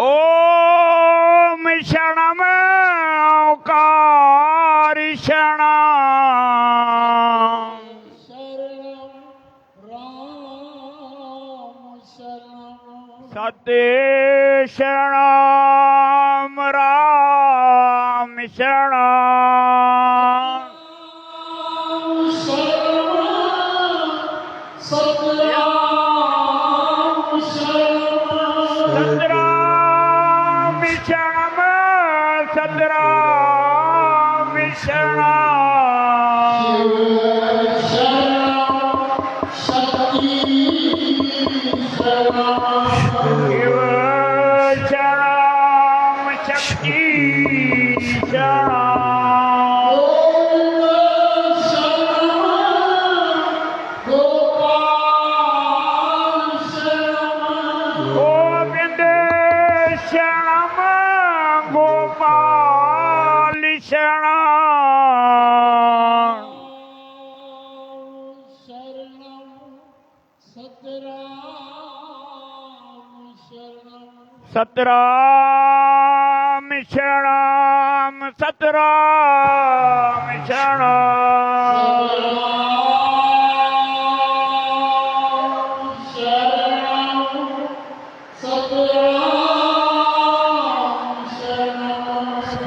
ओम शरणम ओंकार शरणम सत्य शरणम राम शरणम सतराम शरणम सतराम शरणम शिव शरणम शक्ति गोविंद शरणम गोपाल शरणम सतराम शरणम सतराम शरणम सतराम शरणम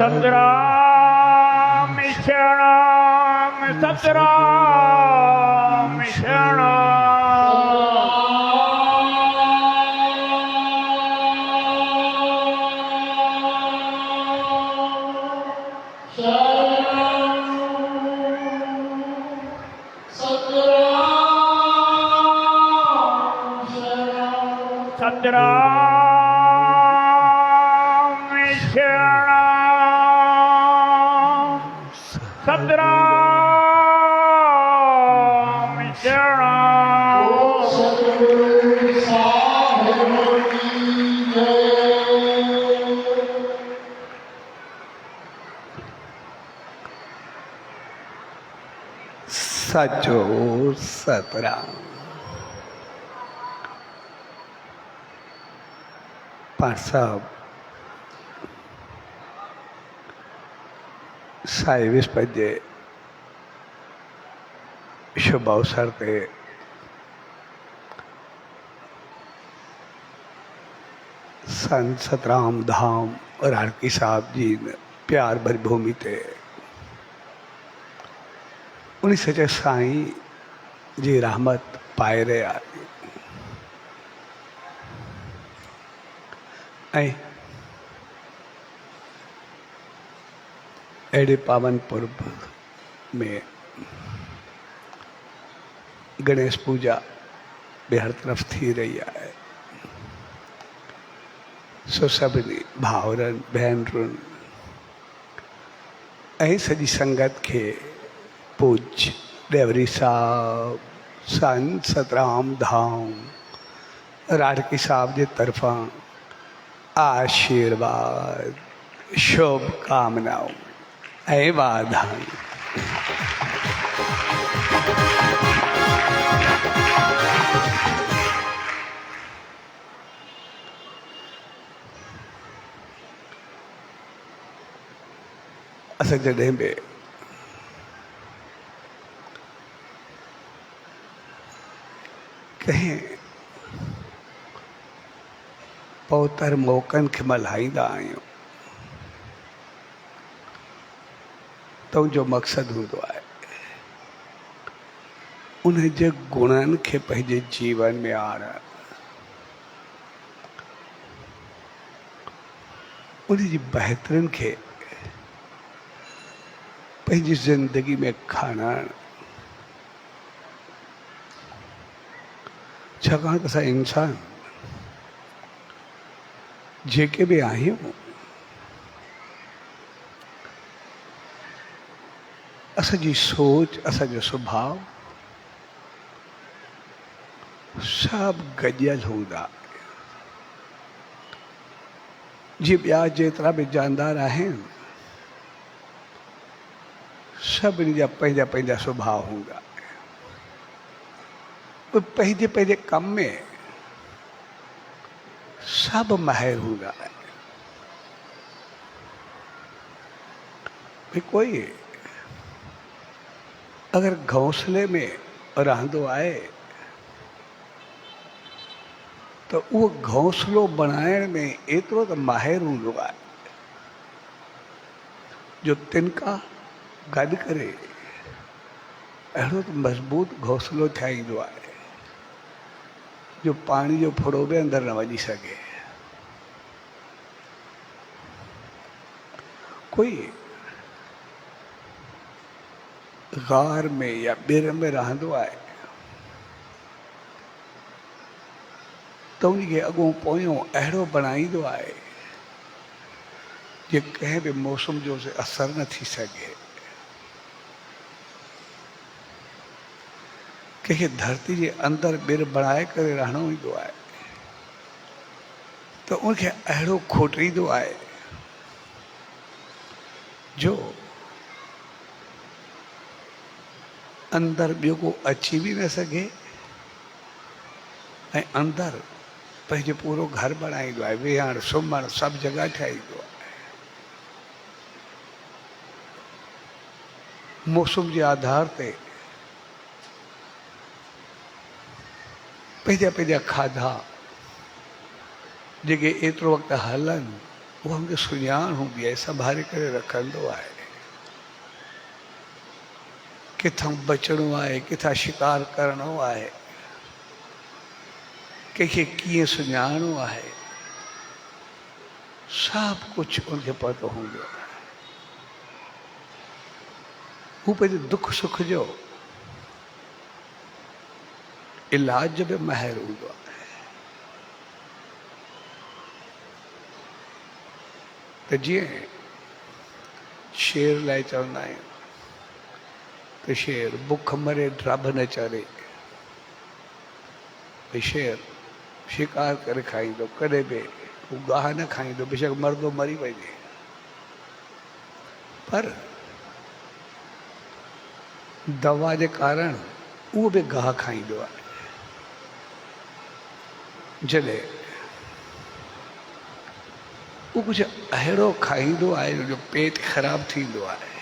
सतराम सतराम शरणम सतराम साचो सतराम पाठ साहब 26 पद्ये शुभ अवसर पे संत सतराम धाम राड़की साहब जी ने प्यार भरी भूमि ते उन्हीं सचे साईं जी रहमत पाए रहे एडे पावन पर्व में गणेश पूजा बेहर तरफ थी रही है। सो सभी भावरन बहनरुन ऐं सजी संगत के पूज देवरी साहब संत सतराम धाम राड़की साहब के तरफा आशीर्वाद शुभकामनाओं ऐं वाधायूं। असां जॾहिं बि कंहिं पवित्र मौक़नि खे मल्हाईंदा आहियूं त उनजो मक़सदु हूंदो आहे उन जे गुणनि खे पंहिंजे जीवन में आणणु, उन जी बहितरनि खे पंहिंजी ज़िंदगी में खणणु। छाकाणि त असां इंसान जेके बि आहियूं असांजी सोच असांजो सुभाउ सभु गॾियल हूंदा। जी ॿिया जेतिरा बि जानदार आहिनि सभिनी जा पंहिंजा पंहिंजा सुभाउ हूंदा। कोई पंहिंजे पंहिंजे कम में सब माहिर हूंदा आहिनि। भई कोई अगरि घोंसले में रहंदो आहे त उहो घोंसलो बणाइण में एतिरो त माहिर हूंदो आहे जो तिनका गॾु करे अहिड़ो त मज़बूत घोंसलो ठाहींदो आहे जो पाणी जो फुड़ो बि अंदरि न वञी सघे। कोई गार में या ॿिर में रहंदो आहे त उनखे अॻो पोयों अहिड़ो बणाईंदो आहे जे कंहिं बि मौसम जो असर न थी सघे। कंहिंखे धरती जे अंदरि ॿिर बणाए करे रहणो ईंदो आहे त उनखे अहिड़ो खोटींदो आहे जो अंदरि ॿियो को अची बि न सघे ऐं अंदरि पंहिंजो पूरो घर बणाईंदो आहे, वेहण सुम्हण सभु जॻह ठाहींदो आहे। मौसम जे आधार ते पंहिंजा पंहिंजा खाधा जेके एतिरो वक़्तु हलनि उहा हुनखे सुञाण हूंदी आहे, संभाले करे रखंदो आहे। किथां बचणो आहे, किथां शिकार करणो आहे, कंहिंखे कीअं सुञाणो आहे, सभु कुझु उनखे पतो हूंदो आहे। हू पंहिंजे दुख सुख जो इलाज बि माहिर हूंदो आहे। त जीअं शेर लाइ चवंदा आहियूं त शेर बुख मरे ड्रब न चरे। भई शेर शिकार करे खाईंदो, कॾहिं बि हू गाह न खाईंदो, बेशक मरदो मरी वञे, पर दवा जे कारण उहो बि गाह खाईंदो आहे। जॾहिं उहो कुझु अहिड़ो खाईंदो आहे जो पेट ख़राबु थींदो आहे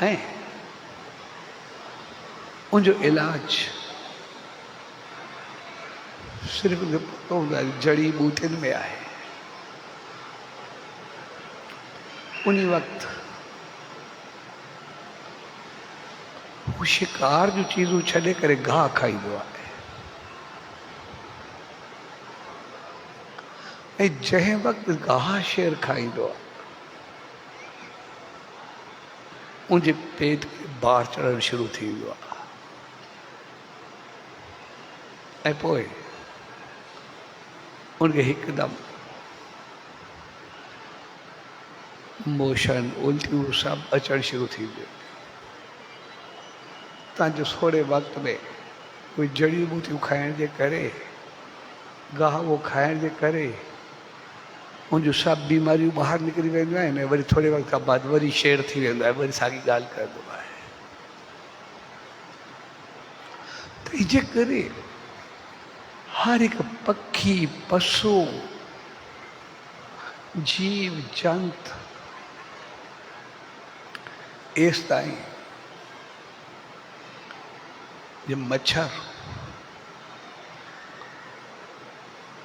ऐं उनजो इलाज सिर्फ़ु पतो हूंदो आहे जड़ी बूटियुनि में आहे। उन वक़्तु हू शिकार जूं चीज़ूं छॾे करे गाह खाईंदो आहे ऐं जंहिं वक़्तु गाह शेर खाईंदो आहे उनजे पेट खे बार चढ़णु शुरू थींदो आहे ऐं पोइ उनखे हिकदमि मोशन उल्टियूं सभु अचणु शुरू थींदियूं। तव्हांजो थोरे वक़्त में कोई जड़ी बूटियूं खाइण जे करे, गाह उहो खाइण जे करे उनजूं सभु बीमारियूं ॿाहिरि निकिरी वेंदियूं आहिनि ऐं वरी थोरे वक़्त खां बाद वरी शेर थी वेंदो आहे, वरी साॻी ॻाल्हि कंदो आहे। त इनजे करे हर हिकु पखी पशु जीव जंत एसि ताईं जे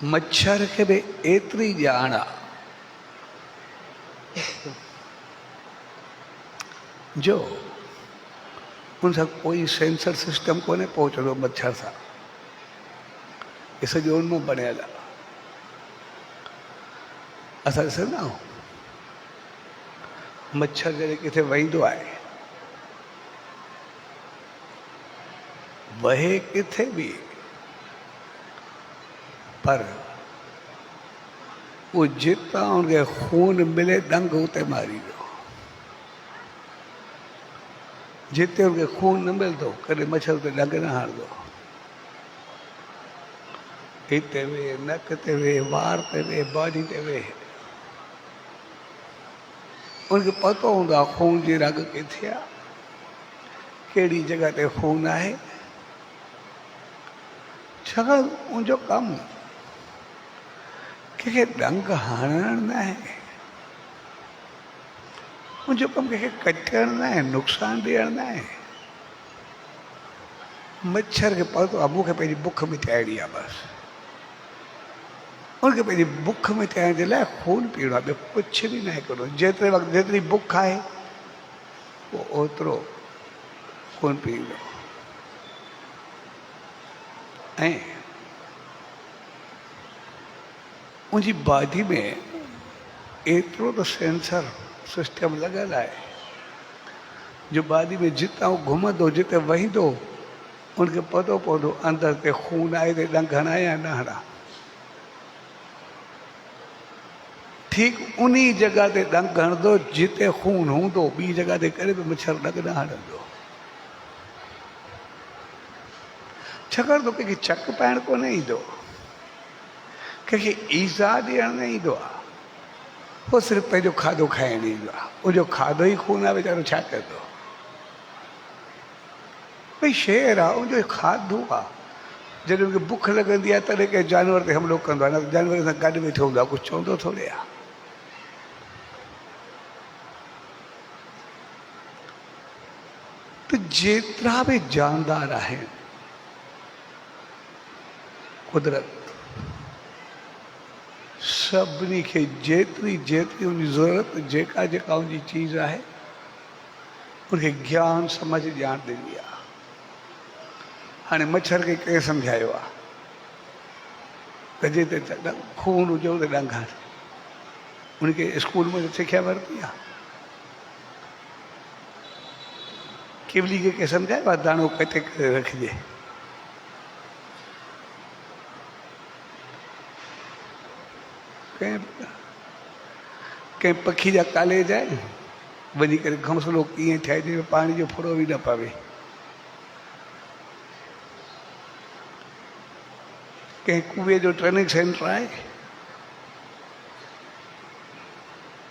मच्छर खे बि एतिरी ॼाण आहे जो उन सां कोई सेंसर सिस्टम कोन्हे पहुचंदो मच्छर सां, ये सॼो उनमें बणियल आहे। असां ॾिसंदा आहियूं मच्छर जॾहिं किथे वेहींदो आहे वहे किथे बि, पर वो जितां उनखे खून मिले डंग उते मारींदो, जिते उनखे खून न मिलंदो कॾहिं मच्छर ते डंग न हणंदो। हिते वे, नक ते वे, वार ते वे, बॉडी ते वे, उनखे पतो हूंदो आहे खून जी रग किथे आहे, कहिड़ी जॻह ते खून आहे छाकाणि उनजो कमु कंहिंखे डंग हणणु न आहे, उनजो कमु कंहिंखे कटणु न आहे, नुक़सानु ॾियणु न आहे। मच्छर खे पतो आहे मूंखे पंहिंजी बुख मिटाइणी आहे, बसि उनखे पंहिंजी बुख मिटाइण जे लाइ खून पीअणो आहे, ॿियो कुझु बि न आहे करिणो। जेतिरे वक़्तु जेतिरी बुख आहे पोइ ओतिरो खून पीअणो। ऐं उनजी बॉडी में एतिरो त सेंसर सिस्टम लॻल आहे जो बॉडी में जितां हू घुमंदो, जिते वहींदो, उनखे पतो पवंदो अंदरि ते खून आहे त डंग हणा या न हणा। ठीकु उन जॻह ते डंग हणंदो जिते खून हूंदो, ॿी जॻह ते करे बि मच्छर डंग न हणंदो। छाकाणि त कंहिंखे चक पाइणु कोन ईंदो, कंहिंखे ईज़ा ॾियणु न ईंदो आहे, उहो सिर्फ़ु पंहिंजो खाधो खाइणु ईंदो आहे। उनजो खाधो ई खून आहे, वीचारो छा कंदो? भई शेर आहे, उनजो खाधो आहे। जॾहिं उनखे बुख लॻंदी आहे तॾहिं कंहिं जानवर ते हमिलो कंदो आहे, न त जानवर सां गॾु वेठो हूंदो आहे, कुझु चवंदो थोरे आहे। त जेतिरा बि जानदार आहिनि कुदरत सभिनी खे जेतिरी जेतिरी उनजी ज़रूरत, जेका जेका उनजी चीज़ आहे, उनखे ज्ञान समझ ॼाण ॾिनी आहे। हाणे मच्छर खे कंहिं सम्झायो आहे त जिते खून हुजे उते डंग हण, उनखे स्कूल में सिखिया वरिती आहे। किवली खे कंहिं सम्झायो आहे दाणो कटे करे रखिजे? कंहिं पखी जा कालेज आहिनि, वञी करे घोंसलो कीअं ठाहिजे, पाणी जो फुरो बि न पवे। कंहिं कुएं जो ट्रेनिंग सेंटर आहे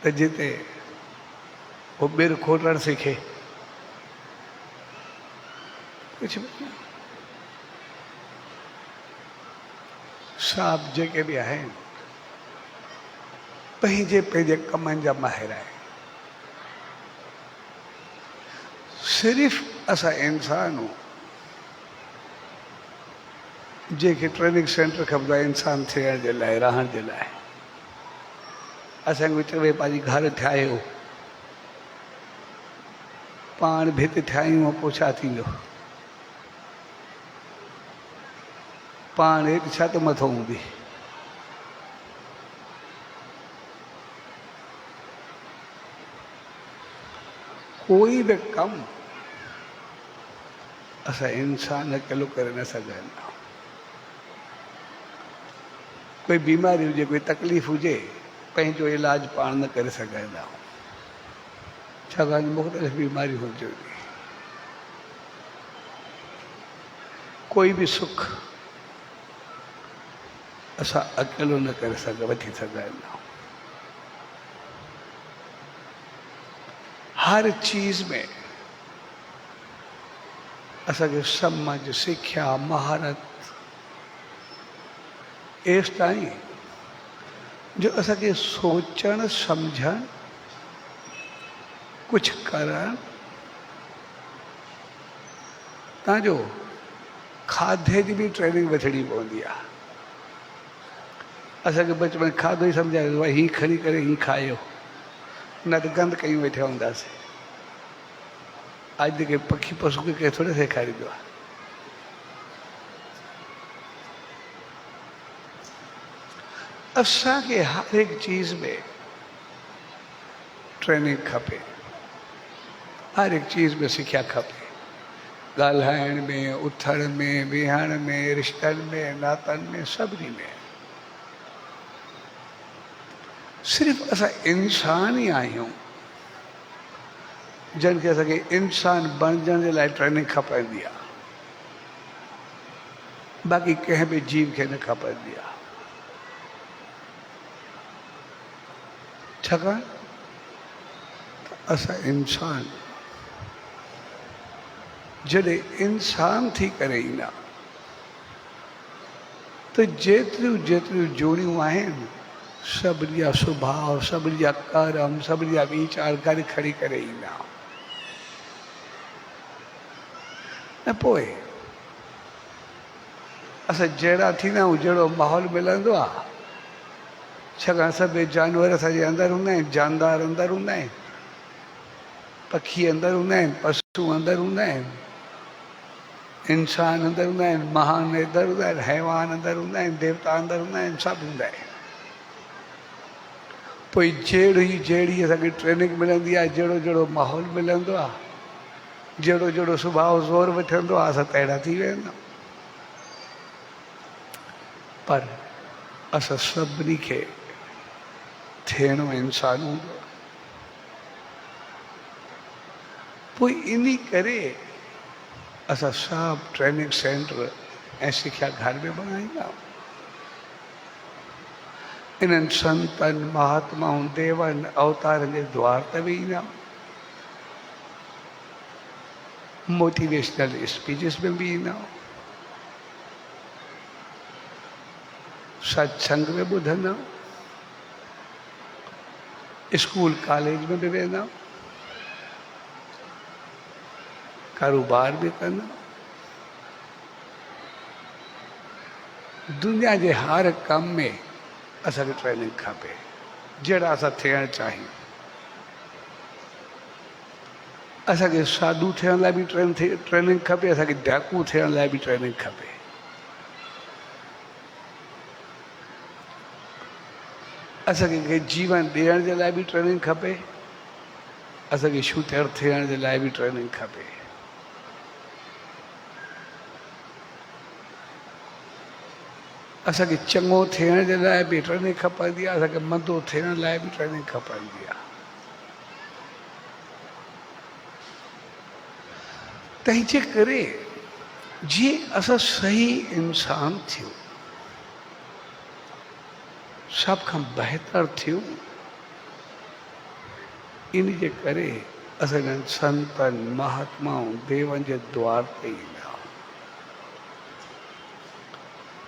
त जिते उहो ॿिर खोटणु सिखे, कुझु बि न। सांप जेके बि आहिनि पंहिंजे पंहिंजे कमनि जा माहिर आहिनि। सिर्फ़ु असां इंसानूं जंहिंखे ट्रेनिंग सेंटर खपंदो आहे इंसान थियण जे लाइ, रहण जे लाइ, असांखे चवे पंहिंजी घर ठाहियो, पाण भित ठाहियूं पोइ छा थींदो? पाण हेठि छत मथो हूंदी। कोई बि कमु असां इंसान अकेलो करे न सघंदा आहियूं। कोई बीमारी हुजे, कोई तकलीफ़ हुजे, पंहिंजो इलाज पाण न करे सघंदा आहियूं, छाकाणि मुख़्तलिफ़ बीमारी हुजे। कोई बि सुख असां अकेलो न करे वठी सघंदा आहियूं। हर चीज़ में असांखे समझ, सिख्या, महारत एसि ताईं जो असांखे सोचणु, सम्झणु, कुझु करणु, तव्हांजो खाधे जी बि ट्रेनिंग वठणी पवंदी आहे। असांखे बचपन खाधो ई सम्झायो, हीअं खणी करे हीअं खायो, न त गंद कयूं वेठा हूंदासीं। अॼु जेके पखी पशु खे कंहिं थोरे सेखारींदो आहे। असांखे हर हिकु चीज़ में ट्रेनिंग खपे, हर हिकु चीज़ में सिख्या खपे। ॻाल्हाइण में, उथण में, विहण में, रिश्तनि में, नातनि में, सभिनी में। सिर्फ़ु असां इंसान ई आहियूं जिन खे असांखे इंसान बणजण जे लाइ ट्रेनिंग खपंदी आहे, बाक़ी कंहिं बि जीव खे न खपंदी आहे। छाकाणि त असां इंसान जॾहिं इंसान थी करे ईंदा तो जेतिरियूं जेतिरियूं जोड़ियूं आहिनि सभिनी जा सुभाउ, सभिनी जा कर्म, सभिनी जा वीचार गॾु खणी करे ईंदा। ऐं पोइ असां जहिड़ा थींदा आहियूं, जहिड़ो माहौल मिलंदो आहे, छाकाणि सभई जानवर असांजे अंदरि हूंदा आहिनि, जानदार अंदरि हूंदा आहिनि, पखी अंदरि हूंदा आहिनि, पशु अंदरि हूंदा आहिनि, इंसान अंदरि हूंदा आहिनि, महान अंदरि हूंदा आहिनि, हैवान अंदरि हूंदा आहिनि, देवता अंदरि हूंदा आहिनि, सभु हूंदा आहिनि। पोइ जहिड़ी असांखे ट्रेनिंग मिलंदी आहे, जहिड़ो जहिड़ो माहौल मिलंदो आहे, जहिड़ो जहिड़ो सुभाउ ज़ोर वठंदो आहे, असां तहिड़ा थी वेंदा। पर असां सभिनी खे थियणो इंसान हूंदो। पोइ इन करे असां सभु ट्रेनिंग सेंटर ऐं सिखिया घर में बनाईंदा। इन्हनि संतनि, महात्माउनि, देवनि, अवतारनि जे द्वार ते बि ईंदा, मोटिवेशनल स्पीचिस में बि ईंदा, सत्संग में ॿुधंदा, स्कूल कॉलेज में बि वेंदा, कारोबार बि कंदा। दुनिया जे हर कम में असांखे ट्रेनिंग खपे, जहिड़ा असां थियणु चाहियूं। असांखे साधू थियण लाइ बि ट्रेनिंग खपे, असांखे डाकू थियण लाइ बि ट्रेनिंग खपे। असांखे जीवन ॾियण जे लाइ बि ट्रेनिंग खपे, असांखे शूटर थियण जे लाइ बि ट्रेनिंग खपे। असांखे चङो थियण जे लाइ बि ट्रेनिंग खपंदी आहे, असांखे मंदो थियण लाइ बि ट्रेनिंग खपंदी आहे। तंहिंजे करे जीअं असां सही इंसान थियूं, सभ खां बहितर थियूं, इन जे करे असां इन्हनि संतनि, महात्माउनि, देवनि जे द्वार ते ईंदा।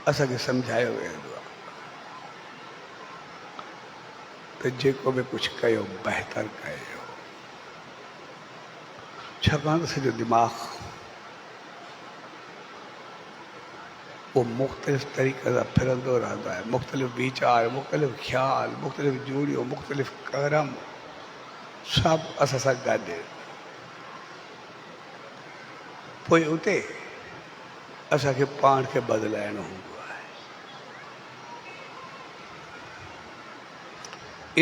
असांखे सम्झायो वेंदो आहे त जेको बि कुझु कयो बहितर कयो, छाकाणि सॼो दिमाग़ वो मुख़्तलिफ़ तरीक़े सां फिरंदो रहंदो आहे। मुख़्तलिफ़ वीचार, मुख़्तलिफ़ ख़्याल, मुख़्तलिफ़ जोड़ियूं, मुख़्तलिफ़ कर्म, सभु असां सां गॾु। पोइ उते असांखे पाण खे बदिलाइणो हूंदो आहे।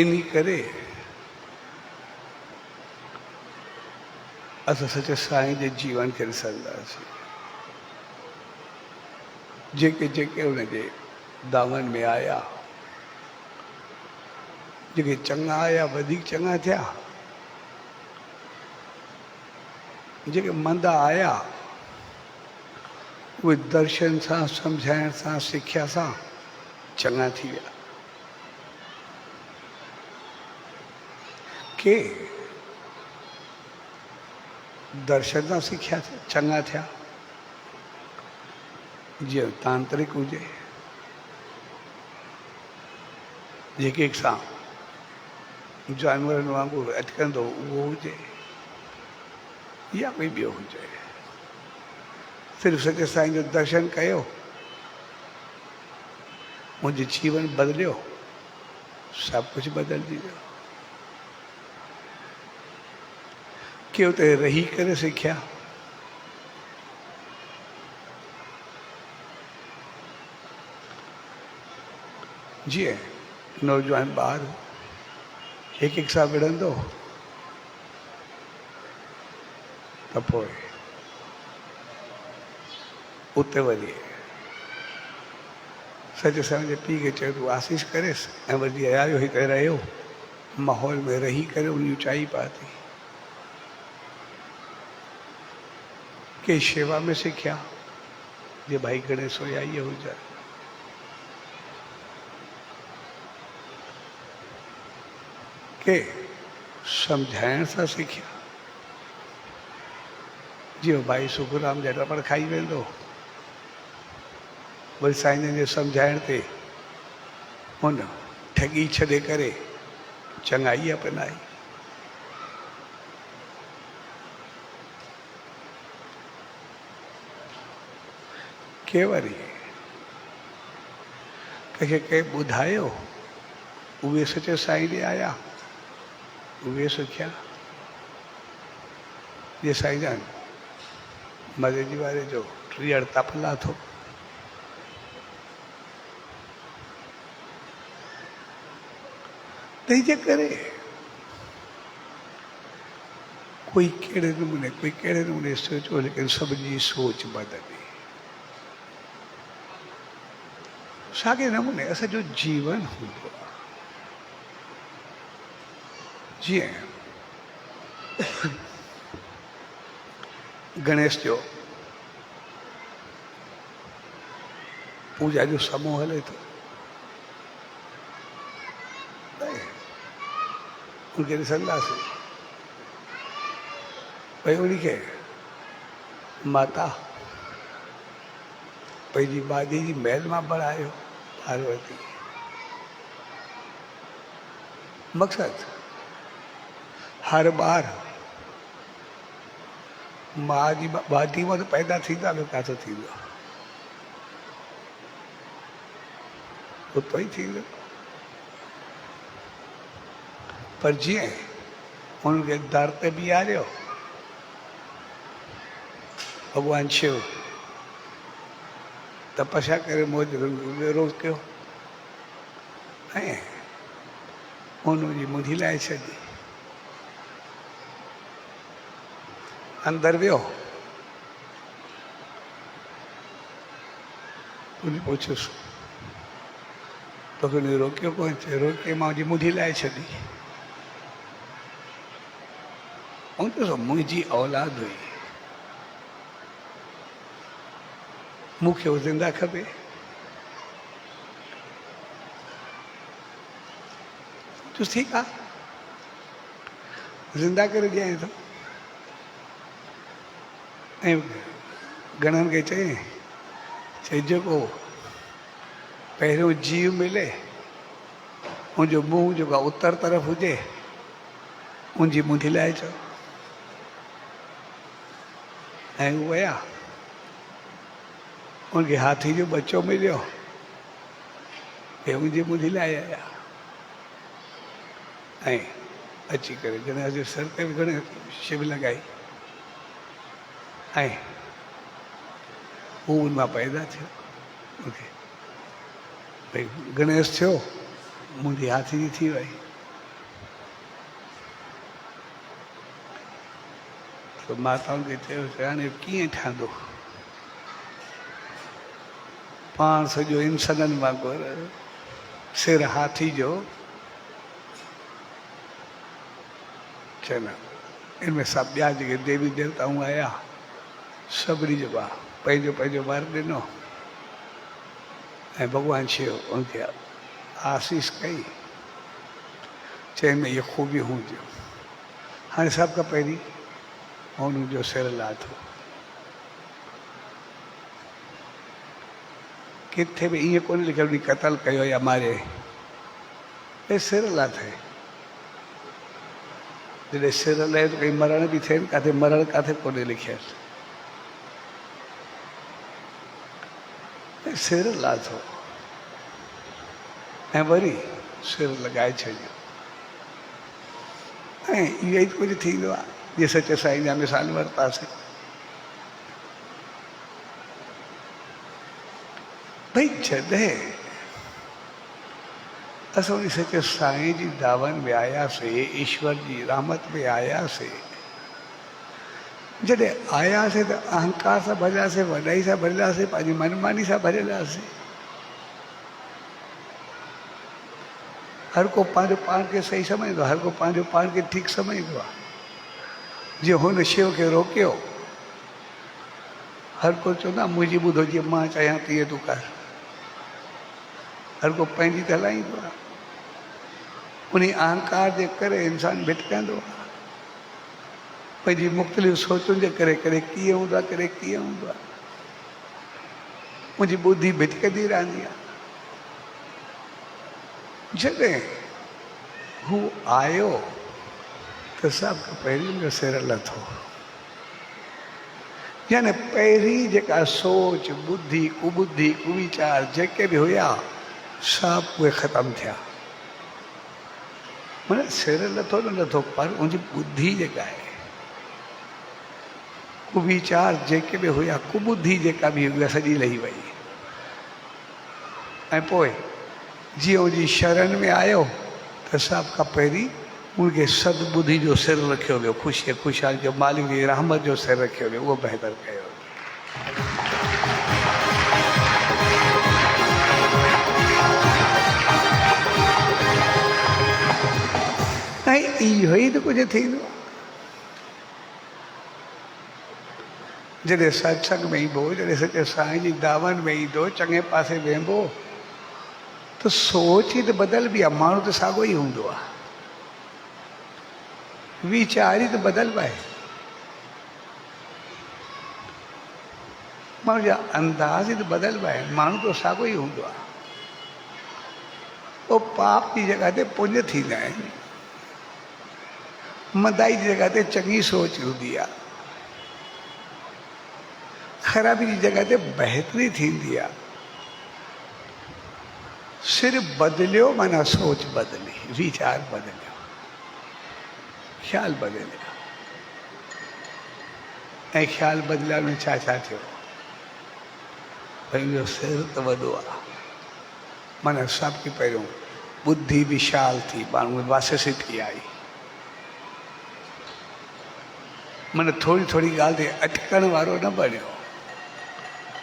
इन करे असां सचे साईं जे जीवन खे ॾिसंदासीं। जेके जेके उनजे दामन में आया, जेके चङा आया वधीक चङा थिया, जेके मंदा आया उहे दर्शन सां, सम्झाइण सां, सिख्या सां चङा थी विया। के दर्शन सां सिख्या चङा थिया, जीअं तांत्रिक हुजे, जेके सां जानवरनि वांगुरु अटकंदो उहो हुजे, या कोई ॿियो हुजे। सिर्फ़ु सचे साईं जो दर्शन कयो, मुंहिंजो जीवन बदिलियो, सभु कुझु बदिलजी वियो। के उते रही करे सिखिया, जीअं नौजवान ॿार हिकु सां विढ़ंदो त पोइ उते वरी सचे साईं जे पीउ खे चयो तूं आसीस करेसि ऐं वरी आयो हिते रहियो, माहौल में रही करे उन ऊचाई पाती। के शेवा में सिखिया, जे भाई गणेश सोया इहो हुजे, के सम्झाइण सां सिखिया, जीअं भाई सुखराम जा रबड़ खाई वेंदो, वरी साईं जन जे सम्झाइण ते हुन ठगी छॾे करे चङाई अपनाई। के वरी कंहिंखे ॿुधायो, उहे सचे साईं ॾे आया, उहे सिखिया। ये साईं जन मदजी वारे जो 30 तपला थो। तंहिंजे करे कोई कहिड़े नमूने सोचो, लेकिन सभिनी जी सोच बदली। साॻे नमूने असांजो जीवन हूंदो आहे। जीअं गणेश जो पूजा जो समूह हले थो, उनखे ॾिसंदासीं भई उनखे माता पंहिंजी बादी जी महल मां बणायो, पार्वती। मक़सद हर ॿार मां जी बादी मां पैदा थींदा, ॿियो किथां थींदो? उतो ई थींदो। पर जीअं उनखे दर ते बीहारियो भॻवान शिव, तपस्या करे मौज रोज़ कयो ऐं उनजी मुंधी लाए छॾी। अंदरि वियो, उन पुछियुसि तोखे उन रोकियो कोन? चयो रोके मां मुंहिंजी मुंधी लाए छॾी। ऐं ॾिसो मुंहिंजी औलाद हुई, मूंखे उहो ज़िंदा खपे। तो ठीकु आहे, ज़िंदा करे ॾियां थो। ऐं घणनि खे चई जेको पहिरियों जीव मिले उनजो मुंहुं जेको आहे उत्तर तरफ़ हुजे, उनजी मुंधी लाए चओ। ऐं उहो विया, उनखे हाथी जो बच्चो मिलियो, हे उनजी मुंधी लाए आया। ऐं अची करे गणेश जे सर ते बि गणेश शिव लॻाई ऐं हू उन मां पैदा थियो। मूंखे भई गणेश थियो, मुंहिंजी हाथी जी थी वई। त माताउनि खे चयो हाणे कीअं ठहंदो? पाण सॼो इंसाननि वांगुरु सिर हाथी जो, चवनि इनमें सभु ॿिया जेके देवी देवताऊं आया सभिनी जो पंहिंजो पंहिंजो वर ॾिनो ऐं भॻवानु शिव उनखे आसीस कई, चइनि में इहे ख़ूबियूं हूंदियूं। हाणे सभ खां पहिरीं उनजो सिर लाथो। किथे बि ईअं कोन लिखियल बि क़तल कयो या मारे, हे सिर लाथई। जॾहिं सिर लहे त कई मरण बि थिए, किथे मरण किथे कोन्हे लिखियल। सिर लाथो ऐं वरी सिर लॻाए छॾियो। ऐं इहो ई कुझु थींदो आहे, जीअं सचे साईं जा मिसाल वरितासीं। भई जॾहिं असां उन सचे साईं जी दावनि में आयासीं, ईश्वर जी रहमत में आयासीं, जॾहिं आयासीं त अहंकार सां भरियासीं, वॾाई सां भरियासीं, पंहिंजी मनमानी सां भरियासीं। हर को पंहिंजो पाण खे सही सम्झंदो आहे, हर को पंहिंजो पाण खे ठीकु सम्झंदो आहे। जीअं हुन शिव खे रोकियो, हर को चवंदो आहे मुंहिंजी ॿुधो, जीअं मां चाहियां तीअं तूं कर। हर को पंहिंजी त हलाईंदो आहे। उन अहंकार जे करे इंसानु भिटकंदो आहे, पंहिंजी मुख़्तलिफ़ सोचुनि जे करे कीअं हूंदो आहे, कीअं हूंदो आहे। मुंहिंजी ॿुधी भिटकंदी रहंदी आहे। जॾहिं हू आयो त सभ खां पहिरीं मुंहिंजो सिर लथो। यानी पहिरीं जेका सोच, बुद्धि, कुबुद्धि, कुवीचार जेके बि हुया सभु उहे ख़तमु थिया। माना सिर लथो न लथो, पर मुंहिंजी बुद्धि जेका आहे, कुवीचार जेके बि हुया, कुबुद्धि जेका बि हुई, सॼी लही वई। ऐं पोइ जीअं उनजी शरण में आयो त सभ खां पहिरीं उनखे सदबुद्धि जो सिर रखियो वियो, ख़ुशीअ ख़ुशहाली जो, मालिक जी रहमत जो सिर रखियो वियो, उहो बहितर कयो। ऐं इहो ई त कुझु थींदो। जॾहिं सत्संग में ईंदो, जॾहिं सचे साईं जी दावनि में ईंदो, चङे पासे वेंदो, त सोच ई त बदलबी आहे। माण्हू त साॻियो ई हूंदो आहे, वीचार ई त बदलबा आहे, माण्हू जा अंदाज़ ई त बदलबा आहिनि। माण्हू त साॻियो ई हूंदो आहे। पोइ पाप जी जॻह ते पुञ थींदा आहिनि, मदाई जी जॻह ते चङी सोच हूंदी आहे, ख़राबी जी जॻह ते बहितरी थींदी आहे। सिर्फ़ बदिलियो माना सोच बदिली, वीचार बदिलियो, ख़्याल बदिलियो। ऐं ख़्याल बदिलण में छा छा थियो? भई मुंहिंजो सिर त वॾो आहे, माना सभ खां पहिरियों बुद्धि विशाल थी, माण्हू वाससी थी आई। माना थोरी थोरी ॻाल्हि ते अटकण वारो न बणियो,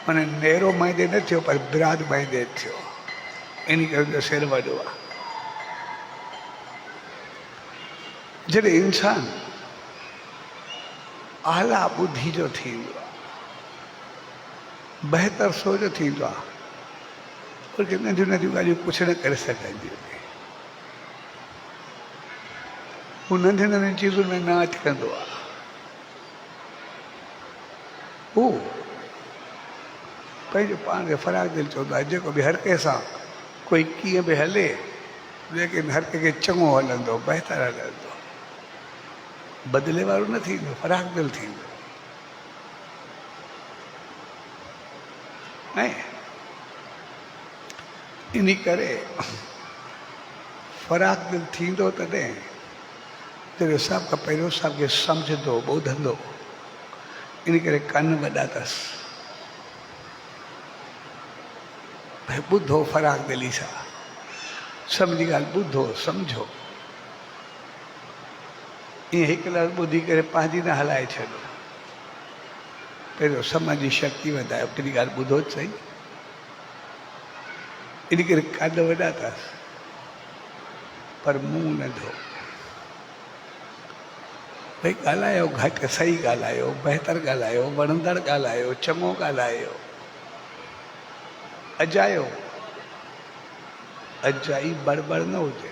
माना नेरो माइंदे न थियो, पर ब्राड माइंदे थियो। इन करे मुंहिंजो सिर वॾो आहे। जॾहिं इंसान आला बुद्धि जो थींदो आहे, बहितर सोच थींदो आहे, उनखे नंढियूं नंढियूं ॻाल्हियूं कुझु न करे सघंदियूं। हू नंढियुनि नंढियुनि चीज़ुनि में न अटकंदो आहे। हू पंहिंजो पाण खे फराग दिलि चवंदो आहे, जेको बि हर कंहिं सां कोई कीअं बि हले, लेकिन हर कंहिंखे चङो हलंदो, बहितर हलंदो, बदिले वारो न थींदो, फराग दिलि थींदो। ऐं इन करे फराग दिलि थींदो तॾहिं जॾहिं सभ खां पहिरियों सभु सम्झंदो, ॿुधंदो। इन करे कन वॾा अथसि, भई ॿुधो फराग दिली सां, सम्झी ॻाल्हि ॿुधो, सम्झो। ईअं हिकु लफ़्ज़ ॿुधी करे पंहिंजी न हलाए छॾो, पहिरियों समझ जी शक्ति वधायो, कहिड़ी ॻाल्हि ॿुधो त सही। इन करे कन वॾा अथसि, पर मुंहुं नंढो। भई ॻाल्हायो घटि, सही ॻाल्हायो, बहितर ॻाल्हायो, वणंदड़ ॻाल्हायो, चङो ॻाल्हायो, अजायो, अजाई बड़बड़ न हुजे,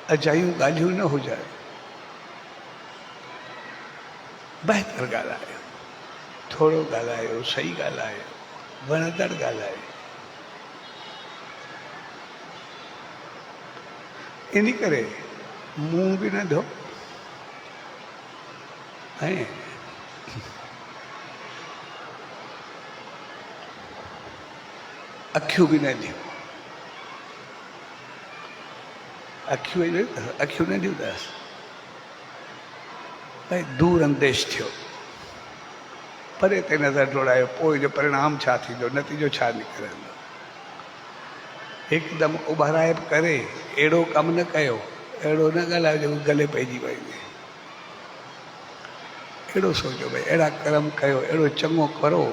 अजायूं ॻाल्हियूं न हुजनि, बहितर ॻाल्हायो, थोरो ॻाल्हायो, सही ॻाल्हायो, वणंदड़ ॻाल्हायो। इन करे मुंहुं बि नंढो ऐं अखियूं बि नंढियूं। अखियूं नंढियूं अथसि, भई दूर अंदेश थियो, परे ते नज़र दौड़ायो, पोइ जो परिणाम छा थींदो, नतीजो छा निकिरंदो। हिकदमि उभाराए करे अहिड़ो कमु न कयो, अहिड़ो न ॻाल्हायो जेको गले पइजी वञे। अहिड़ो सोचो, भई अहिड़ा कर्म कयो, अहिड़ो चङो करो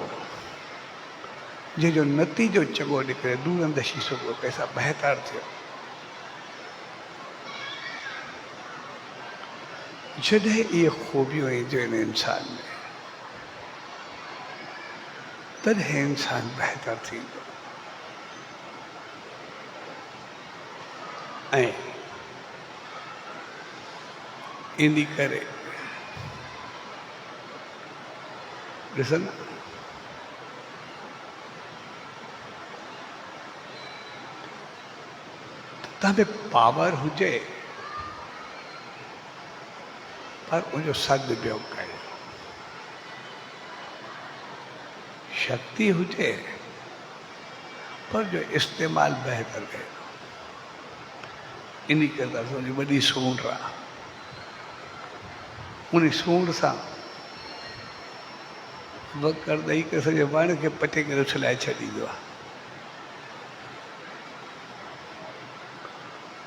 जंहिंजो नतीजो चङो निकिरे, दूर अंदेशी सुबुह कंहिंसां बहितर थियो। जॾहिं इहे ख़ूबियूं ईंदियूं आहिनि इंसान में, तॾहिं इंसान बहितर थींदो। ऐं इन करे ॾिसो न, तव्हां पावर हुजे पर उनजो सदुपयोग कयो, शक्ति हुजे पर जो इस्तेमालु बहितर कयो। इन करे असांजी वॾी सूंड आहे, उन सूंड सां वकर ॾेई करे सॼे वण खे पटे करे उछलाए छॾींदो आहे।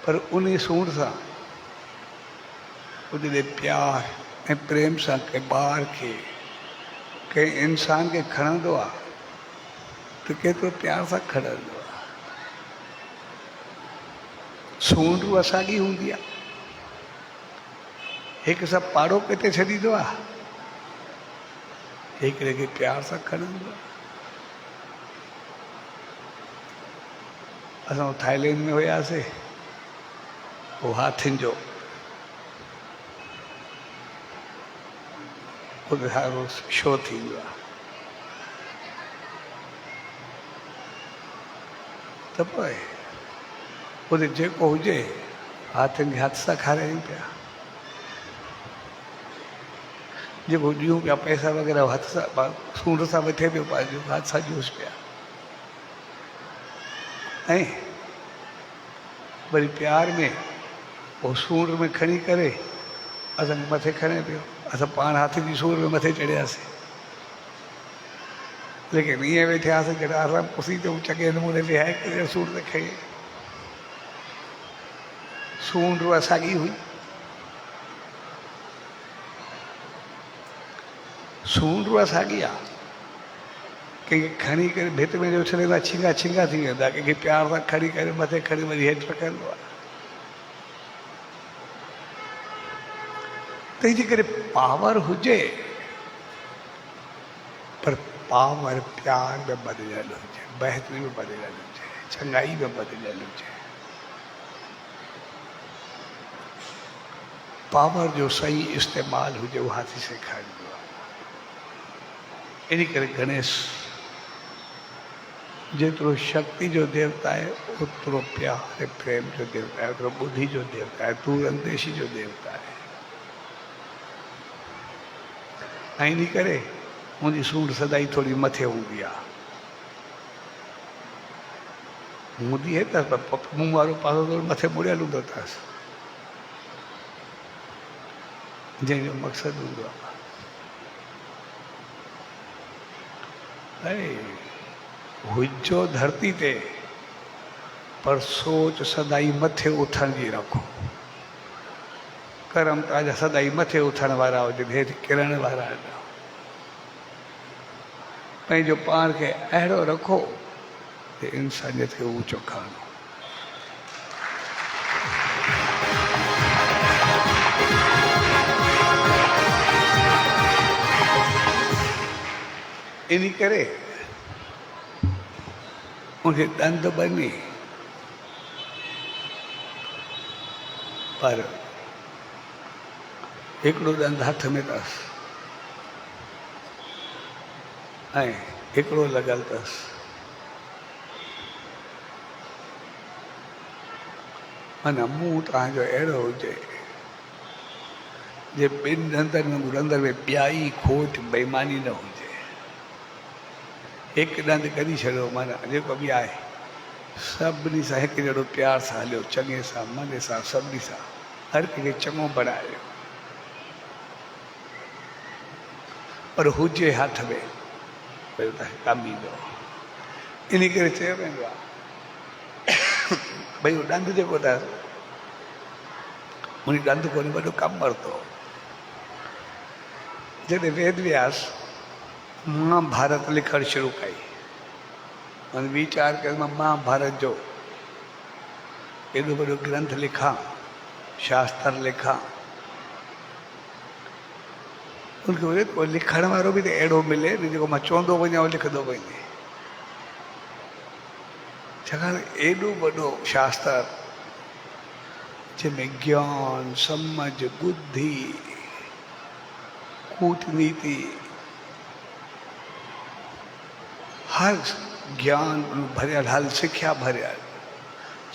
पर उन सूंड सां उनजे प्यार ऐं प्रेम सां कंहिं ॿार खे कंहिं इंसान खे खणंदो आहे त केतिरो प्यार सां खणंदो आहे। सूंड असांजी हूंदी आहे, हिकु सां पाड़ो पेटे छॾींदो आहे, हिकिड़े खे प्यार सां खणंदो आहे। असां थाईलैंड में वियासीं, पोइ हाथियुनि जो ॿुधायो शो थींदो आहे, त पोइ उते जेको हुजे हाथियुनि खे हथ सां खारायूं पिया, जेको ॾियूं पिया पैसा वग़ैरह हथ सां सूंड सां वठे पियो, पंहिंजो हथ सां ॾियूंसि पिया। ऐं वरी प्यार में पोइ सूंड में खणी करे असांखे मथे खणे पियो, असां पाण हाथी जी सूंड में मथे चढ़ियासीं। लेकिन ईअं वेठे हुआसीं जॾहिं आराम पुसी थियूं चङे नमूने विहाए करे सूंड ते खई। सूंड असांजी हुई, सूंड असांजी आहे। कंहिंखे खणी करे भित में उछलींदा छिंगा छिंगा थी वेंदा, कंहिंखे प्यार सां खणी करे मथे खणी वरी हेठि रखंदो आहे। तंहिंजे करे पावर हुजे पर पावर प्यार में बदिलियल हुजे, बहितरी में बदिलियल हुजे, चङाई में बदिलियल हुजे। पावर जो सही इस्तेमालु हुजे, उहो हाथी सेखारींदो आहे। इन करे गणेश जेतिरो शक्ति जो देवता आहे ओतिरो प्यार ऐं प्रेम जो देवता आहे, ओतिरो ॿुद्धि जो देवता आहे, दूरंदेशी जो देवता आहे। ऐं इन करे मुंहिंजी सूंड सदाई थोरी मथे हूंदी आहे, हूंदी आहे त मूं वारो पासो थोरो मथे मुड़ियल हूंदो अथसि, जंहिंजो मक़सदु हूंदो आहे अरे हुजो धरती ते पर सोच सदाई मथे उथण जी रखो। कर्म तव्हांजा सदाई मथे उथण वारा हुजनि, हेठि किरण वारा न। पंहिंजो पाण खे अहिड़ो रखो त इंसानियत खे ऊचो खणो। इन करे उनखे ॾंद बनी पर हिकिड़ो ॾंद हथ में अथसि ऐं हिकिड़ो लॻल अथसि। माना मुंहुं तव्हांजो अहिड़ो हुजे जे ॿिनि ॾंदनि में ॾंद में ॿियाई खोट बेईमानी न हुजे। हिकु ॾंद कढी छॾियो, माना जेको बि आहे सभिनी सां हिकु जहिड़ो प्यार सां हलियो, चङे सां मने सां सभिनी सां हर कंहिंखे चङो बणायो, पर हुजे हथ में भई तव्हांखे कमु ईंदो। इन करे चयो वेंदो आहे भई उहो ॾंद जेको अथसि उन ॾंद कोन्हे वॾो कमु वरितो। जॾहिं वेद व्यास महाभारत लिखणु शुरू कई, माना वीचार कयो मां महाभारत जो एॾो वॾो ग्रंथ लिखां, शास्त्र लिखां, उनखे कोई लिखण वारो बि त अहिड़ो मिले जेको मां चवंदो वञा उहो लिखंदो वञे। छाकाणि एॾो वॾो शास्त्र जंहिंमें ज्ञान, समझ, बुद्धि, कूटनीति, हर ज्ञान भरियल, हर सिख्या भरियल,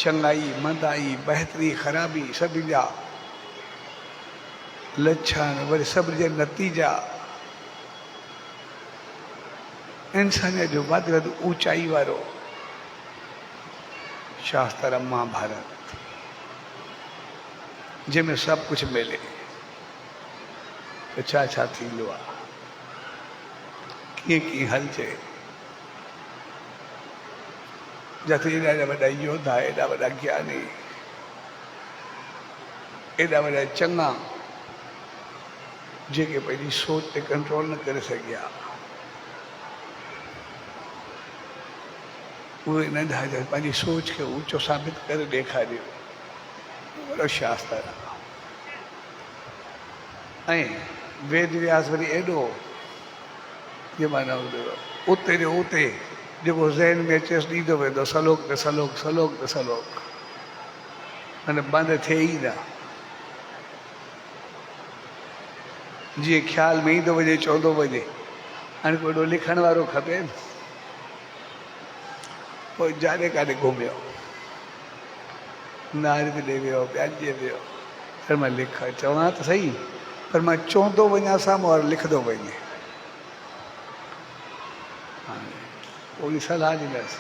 चङाई मंदाई बहितरी ख़राबी सभिनि जा लक्षण वरी सभिनि जा नतीजा इंसानियत जो वधि वधि ऊचाई वारो शास्त्र महाभारत जंहिंमें सभु कुझु मिले त छा छा थींदो आहे कीअं कीअं हलजे जिते एॾा वॾा योद्धा एॾा वॾा ज्ञानी एॾा वॾा चङा जेके पंहिंजी सोच ते कंट्रोल न करे सघिया उहे नंढा पंहिंजी सोच खे ऊचो साबित करे ॾेखारियो वॾो शास्त्र आहे ऐं वेद व्यास वरी एॾो जे माना उते जो उते जेको ज़हन में अचेसि ॾींदो वेंदो सलोक ते सलोक सलोक ते सलोक माना बंदि थिए ई न जीअं ख़्याल में ईंदो वञे चवंदो वञे हाणे को एॾो लिखण वारो खपे पोइ जाॾे काॾे घुमियो नारद ॾे वियो ॿियाजे वियो पर मां लिख चवां त सही पर मां चवंदो वञा साम्हूं वारो लिखंदो वञे पूरी सलाह ॾींदसि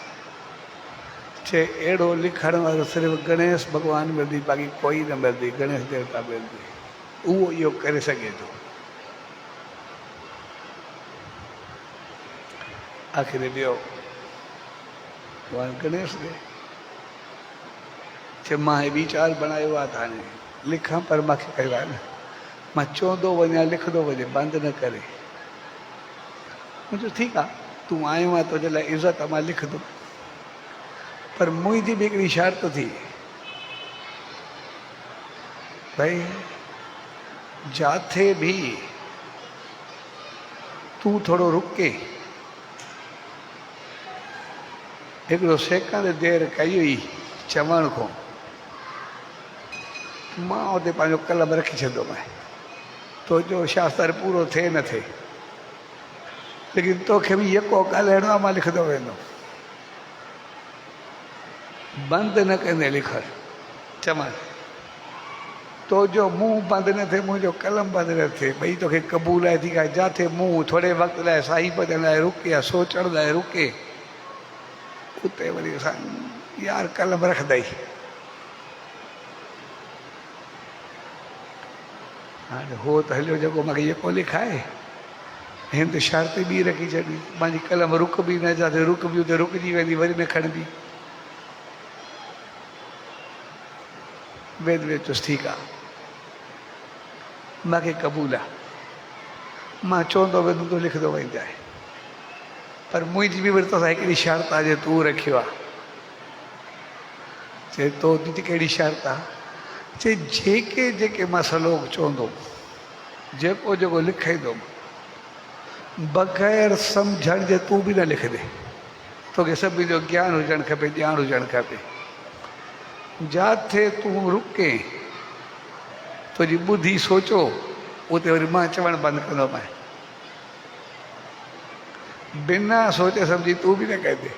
चए अहिड़ो लिखण वारो सिर्फ़ु गणेश भॻवानु मिलंदी बाक़ी कोई न मिलंदी गणेश देवता मिलंदी उहो इहो करे सघे थो आख़िर ॿियो भॻवानु गणेश ॾे चए मां हे वीचार बनायो आहे त हाणे लिखां पर मूंखे कयो आहे न मां चवंदो वञा लिखंदो वञे बंदि न करे मुंहिंजो ठीकु आहे तूं आयो आहे तुंहिंजे लाइ इज़त आहे मां लिखंदुमि पर मुंहिंजी बि हिकिड़ी शर्त थी भाई जाथे बि तूं थोरो रुके हिकिड़ो सेकंड देरि कई हुई चवण खां मां उते पंहिंजो कलम रखी छॾंदोमांइ तुंहिंजो शास्त्र पूरो थिए न थिए लेकिन तोखे बि यको ॻाल्हाइणो आहे मां लिखंदो वेंदुमि बंदि न कंदे लिखण चवण तुंहिंजो मुंहुं बंदि न थिए मुंहिंजो कलम बंदि न थिए भई तोखे क़बूल आहे थी आहे जिथे मुंहुं थोरे वक़्त लाइ साई भॼण लाइ रुके या सोचण लाइ रुके उते वरी असां यार कलम रखंदा ई हाणे हो त हलियो जेको मूंखे यको लिखाए हिन त शर्त ॿी रखी छॾी मुंहिंजी कलम रुक बि न जाते रुक बि उते रुकिजी वेंदी वरी न खणबी वेद वेद चुसि ठीकु आहे मूंखे क़बूल आहे मां चवंदो वेंदुमि तूं लिखंदो वेंजाए पर मुंहिंजी बि वरी तोसां हिकिड़ी शर्त आहे जो तूं रखियो आहे चए तो तुंहिंजी कहिड़ी शर्त आहे चए जेके जेके मां सलोक चवंदुमि जेको जेको लिखाईंदुमि बग़ैर सम्झण जे तूं बि न लिखंदे तोखे सभिनी जो ज्ञान हुजणु खपे ॼाण हुजणु खपे जिथे तूं रुके तुंहिंजी ॿुधी सोचो उते वरी मां चवणु बंदि कंदोमांइ बिना सोचे सम्झी तूं बि न कंदे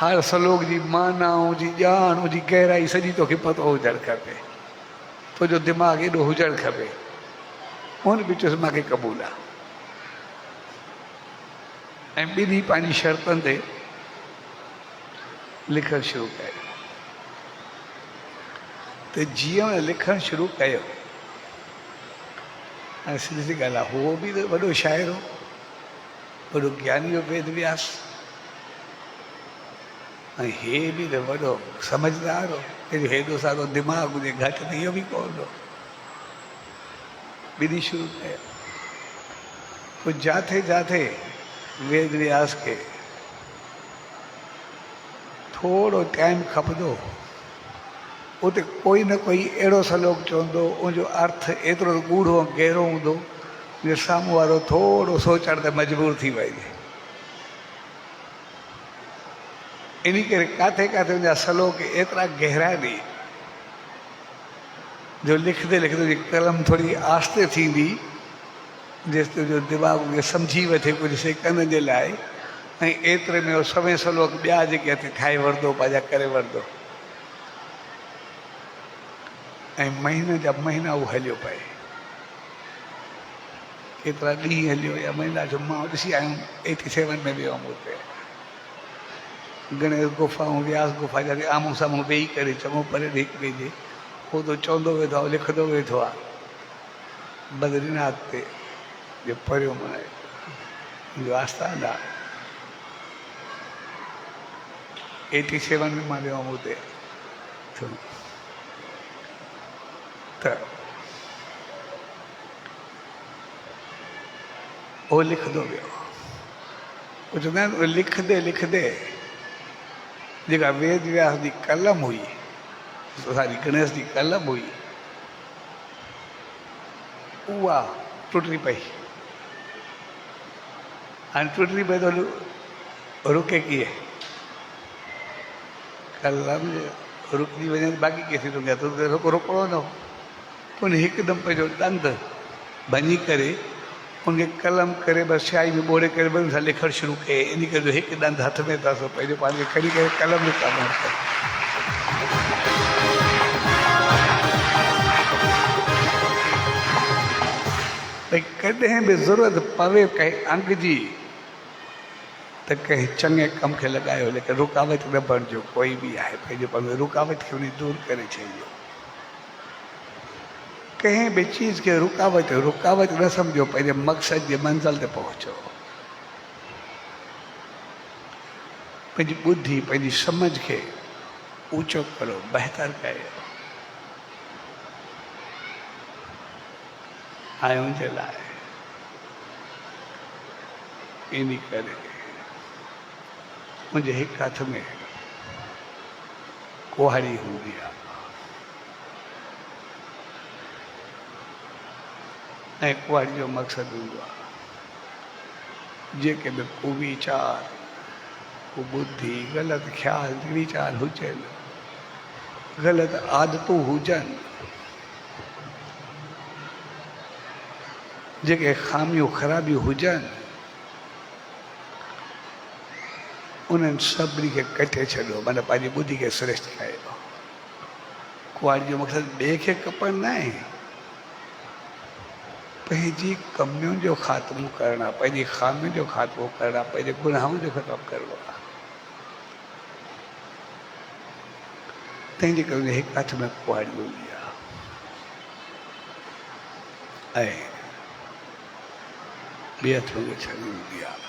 हर सलोक जी मानाऊं जी ॼाण जी गहराई सॼी तोखे पतो हुजणु खपे तुंहिंजो दिमाग़ एॾो हुजणु खपे उन बि चयोसि मूंखे क़बूल आहे ऐं ॿिन्ही पंहिंजी शर्तनि ते लिखणु शुरू कयो त जीअं लिखणु शुरू कयो हाणे सिधी सी ॻाल्हि आहे उहो बि त वॾो शाइर हो वॾो ज्ञानी हो वेद व्यास ऐं हे बि त वॾो सम्झदार हो हेॾो सारो दिमाग़ हुजे घटि त इहो बि कोन हो ॿिन्ही शुरू कयो पोइ जिथे जिथे वेद व्यास खे थोरो टाइम खपंदो उते कोई न कोई अहिड़ो सलोक चवंदो उनजो अर्थ एतिरो गूढ़ो गहरो हूंदो जो साम्हूं वारो थोरो सोचण ते मजबूर थी वञे इन करे किथे किथे उनजा सलोक एतिरा गहरा ॾे जो लिखंदे लिखंदे उनजी कलम थोरी आस्ते थींदी जेसि तुंहिंजो दिमाग़ उनखे सम्झी वठे कुझु सेकंड जे लाइ ऐं एतिरे में उहो सवें सलोक ॿिया जेके हथ ठाहे वठंदो पंहिंजा करे वठंदो ऐं महीने जा महीना उहो हलियो पए, केतिरा ॾींहं हलियो या महीना जो। मां ॾिसी आयुमि 87 में वियो हुअमि हुते गणेश गुफ़ा ऐं व्यास गुफ़ा जा आम्हूं साम्हूं वेही करे चङो परे हिक ॿिए जे। उहो त चवंदो वेठो आहे, लिखंदो वेठो आहे बद्रीनाथ ते जो परियो माना मुंहिंजो आस्थान आहे। 87 में मां वियो हुअमि हुते त उहो लिखंदो वियो। उहो चवंदा आहिनि लिखंदे लिखंदे जेका वेद व्यास जी कलम हुई, सारी गणेश जी कलम हुई, उहा टुटी पई। हाणे टुटी पई त रुके कीअं? कलम रुकिजी वञे बाक़ी केसी रुके त रुकणो न हो। उन हिकदमि पंहिंजो ॾंद भञी करे उनखे कलम करे बसि स्याही में ॿोड़े करे बसि हुन सां लिखणु शुरू कई। इन करे हिकु ॾंद हथ में अथसि, पंहिंजो पाण खे खणी करे कलम जो कमु कयो। भई कॾहिं बि ज़रूरत पवे कंहिं अंग जी त कंहिं चङे कम खे लॻायो, लेकिन रुकावट न बणिजो। कोई बि आहे पंहिंजो पाण रुकावट खे उन दूर करे छॾिजो। कंहिं बि चीज़ खे रुकावट न सम्झो, पंहिंजे मक़सद जे मंज़िल ते पहुचो। पंहिंजी ॿुधी पंहिंजी सम्झ खे ऊचो करो, बहितर कयो। आहियूं जे लाइ इन करे मुंहिंजे हिकु हथ में कुहाड़ी हूंदी आहे ऐं कुहाड़ी जो मक़सदु हूंदो आहे जेके बि कुवीचार, कुबुद्धि, ग़लति ख़्याल वीचार हुजनि, ग़लति आदतूं हुजनि, जेके ख़ामियूं ख़राबियूं हुजनि, उन्हनि सभिनी खे कटे छॾियो, माना पंहिंजी ॿुधी खे श्रेष्ठ कयो। कुहाड़ी जो मक़सदु ॿिए खे कपणु न आहे, पंहिंजी कमियुनि जो ख़ात्मो करणु आहे, पंहिंजी ख़ामियुनि जो ख़ात्मो करणु आहे, पंहिंजे गुनाहनि जो ख़तमु करणो आहे। तंहिंजे करे हिकु हथ में कुहाड़ी हूंदी आहे ऐं ॿिए हथ में छड़ी हूंदी आहे।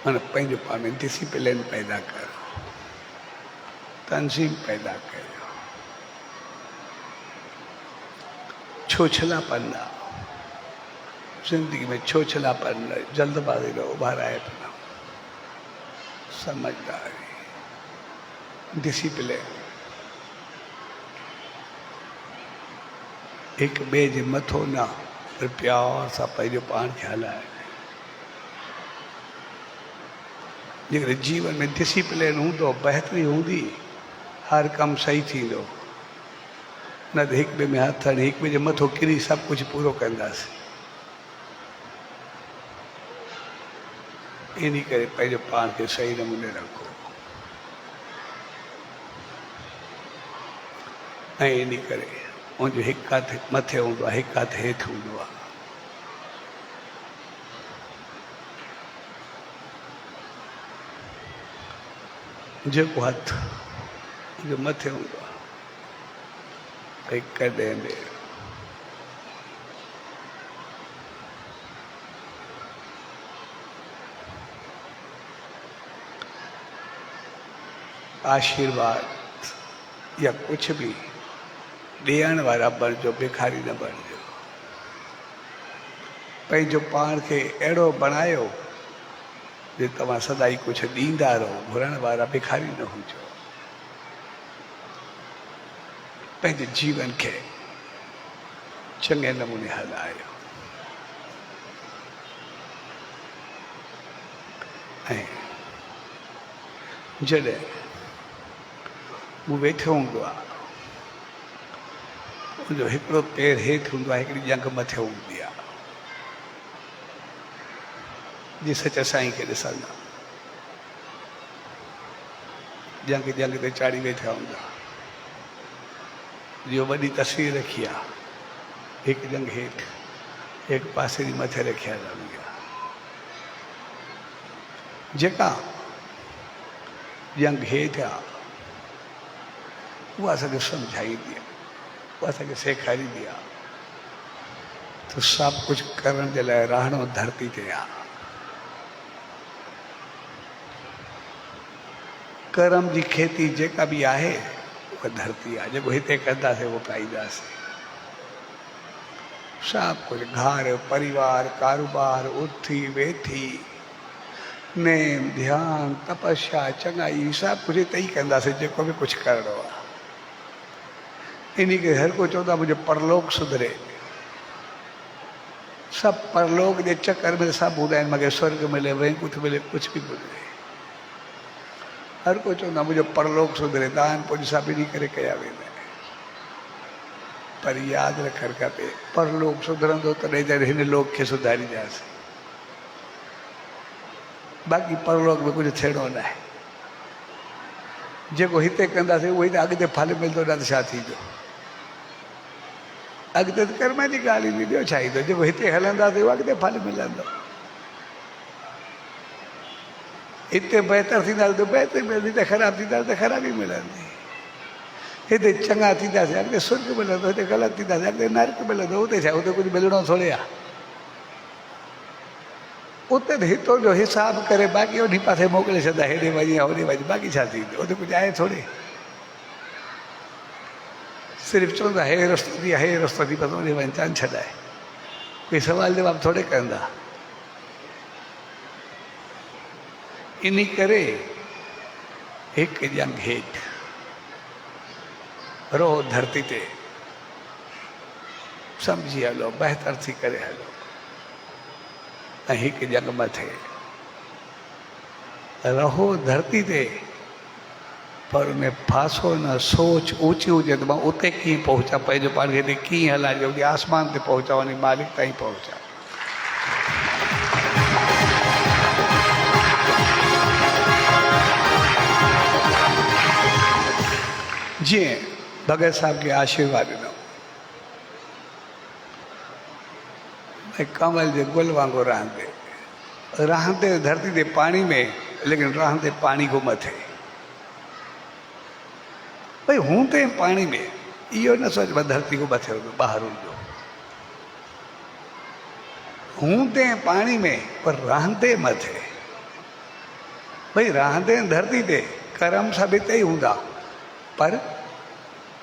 माना पंहिंजो पाण में डिसिप्लिन पैदा कयो, तनज़ीम पैदा कयो। छोछलापन न ज़िंदगी में, छोछलापन न, जल्दबाज़ी न, उभाराइप न, समझदारी, डिसिप्लिन, हिक ॿिए जे मथो न, पर प्यार सां पंहिंजो पाण खे हलाए। जेकॾहिं जीवन में डिसिप्लिन हूंदो, बहितरी हूंदी, हर कमु सही थींदो। न त हिक ॿिए में हथ हणी हिक ॿिए जे मथो किरी सभु कुझु पूरो कंदासीं। इन करे पंहिंजो पाण खे सही नमूने रखो ऐं इन करे मुंहिंजो हिकु हथु मथे हूंदो आहे, हिकु हथु हेठि हूंदो आहे। जेको हथु मुंहिंजो मथे हूंदो आहे, भई कॾहिं बि आशीर्वाद या कुछ भी ॾियण वारा बणिजो, भिखारी न बणिजो। पंहिंजो पाण खे अहिड़ो बणायो जे तव्हां सदाई कुझु ॾींदा रहो, घुरण वारा भिखारी न हुजो। पंहिंजे जीवन खे चङे नमूने हलायो ऐं जॾहिं मूं वेठो हूंदो आहे, मुंहिंजो हिकिड़ो पेर हेठि हूंदो आहे, हिकिड़ी ॼंघ मथे हूंदी आहे, जे सच साईं खे ॾिसंदा ॼंघ ते चाढ़ी वेठा हूंदा। जो वॾी तस्वीर रखी आहे हिकु जंग हेठि हिकु पासे जी मथे रखिया रहंदी आहे जेका जंग हेठि आहे उहा असांखे सम्झाईंदी आहे उहा असांखे सेखारींदी आहे तो सभु कुझु करण जे लाइ रहणो धरती ते आहे कर्म जी खेती जेका बि आहे उहा धरती आहे जेको हिते कंदासीं उहो पाईंदासीं सभु कुझु घर परिवार कारोबार उथी वेठी नेम ध्यान तपस्या चङाई सभु कुझु हिते ई कंदासीं जेको बि कुझु करिणो आहे इन करे हर को चवंदो आहे मुंहिंजो परलोक सुधरे सभु परलोक जे चकर में सभु ॿुधाइनि मूंखे स्वर्ग मिले वैकुंठ मिले कुझु बि ॿुधाए हर को चवंदो आहे मुंहिंजो परलोक सुधरे दान पुण्य सभु इन करे कया वेंदा आहिनि पर यादि रखणु खपे परलोक सुधरंदो तॾहिं त हिन लोक खे सुधारींदासीं बाक़ी परलोक में कुझु थियणो न आहे जेको हिते कंदासीं उहो ई त अॻिते फल मिलंदो न त छा थींदो अॻिते त कर्म जी ॻाल्हि ईंदी ॿियो छा ईंदो जेको हिते हलंदासीं उहो अॻिते फल मिलंदो हिते बहितर थींदासीं त बहितर मिलंदी त ख़राबु थींदासीं त ख़राबी मिलंदी हिते चङा थींदासीं अॻिते स्वर्ग मिलंदो हिते ग़लति थींदासीं अॻिते नर्क मिलंदो उते छा उते कुझु मिलणो थोरे आहे उते त हितो जो हिसाबु करे बाक़ी उन पासे मोकिले छॾंदा हेॾे वञी या होॾे वञी बाक़ी छा थींदो उते कुझु आहे थोरे सिर्फ़ु चवंदा हे रस्तो थी हे रस्तो थी बसि होॾे वञी चांद छॾाए कोई सवाल जवाबु थोरे कंदा इन करे हिकु जंग हेठि रहो धरती ते सम्झी हलो बहितर थी करे हलो ऐं हिकु जंग मथे रहो धरती ते पर उन फासो न सोच ऊची हुजे त मां उते कीअं पहुचा पंहिंजो पाण खे कीअं हलाइजो होॾे आसमान ते पहुचा वञी मालिक ताईं पहुचा जीअं भगत साहब खे आशीर्वाद ॾिनो भई कमल जे गुल वांगुरु रहंदे धरती ते पाणी में लेकिन रहंदे पाणी खां मथे भई हूं ते पाणी में इहो न सोच मां धरती खां मथे हूंदो ॿाहिरि हूंदो हूं ते पाणी में पर रहंदे मथे भई रहंदे धरती ते कर्म सभु हिते ई हूंदा पर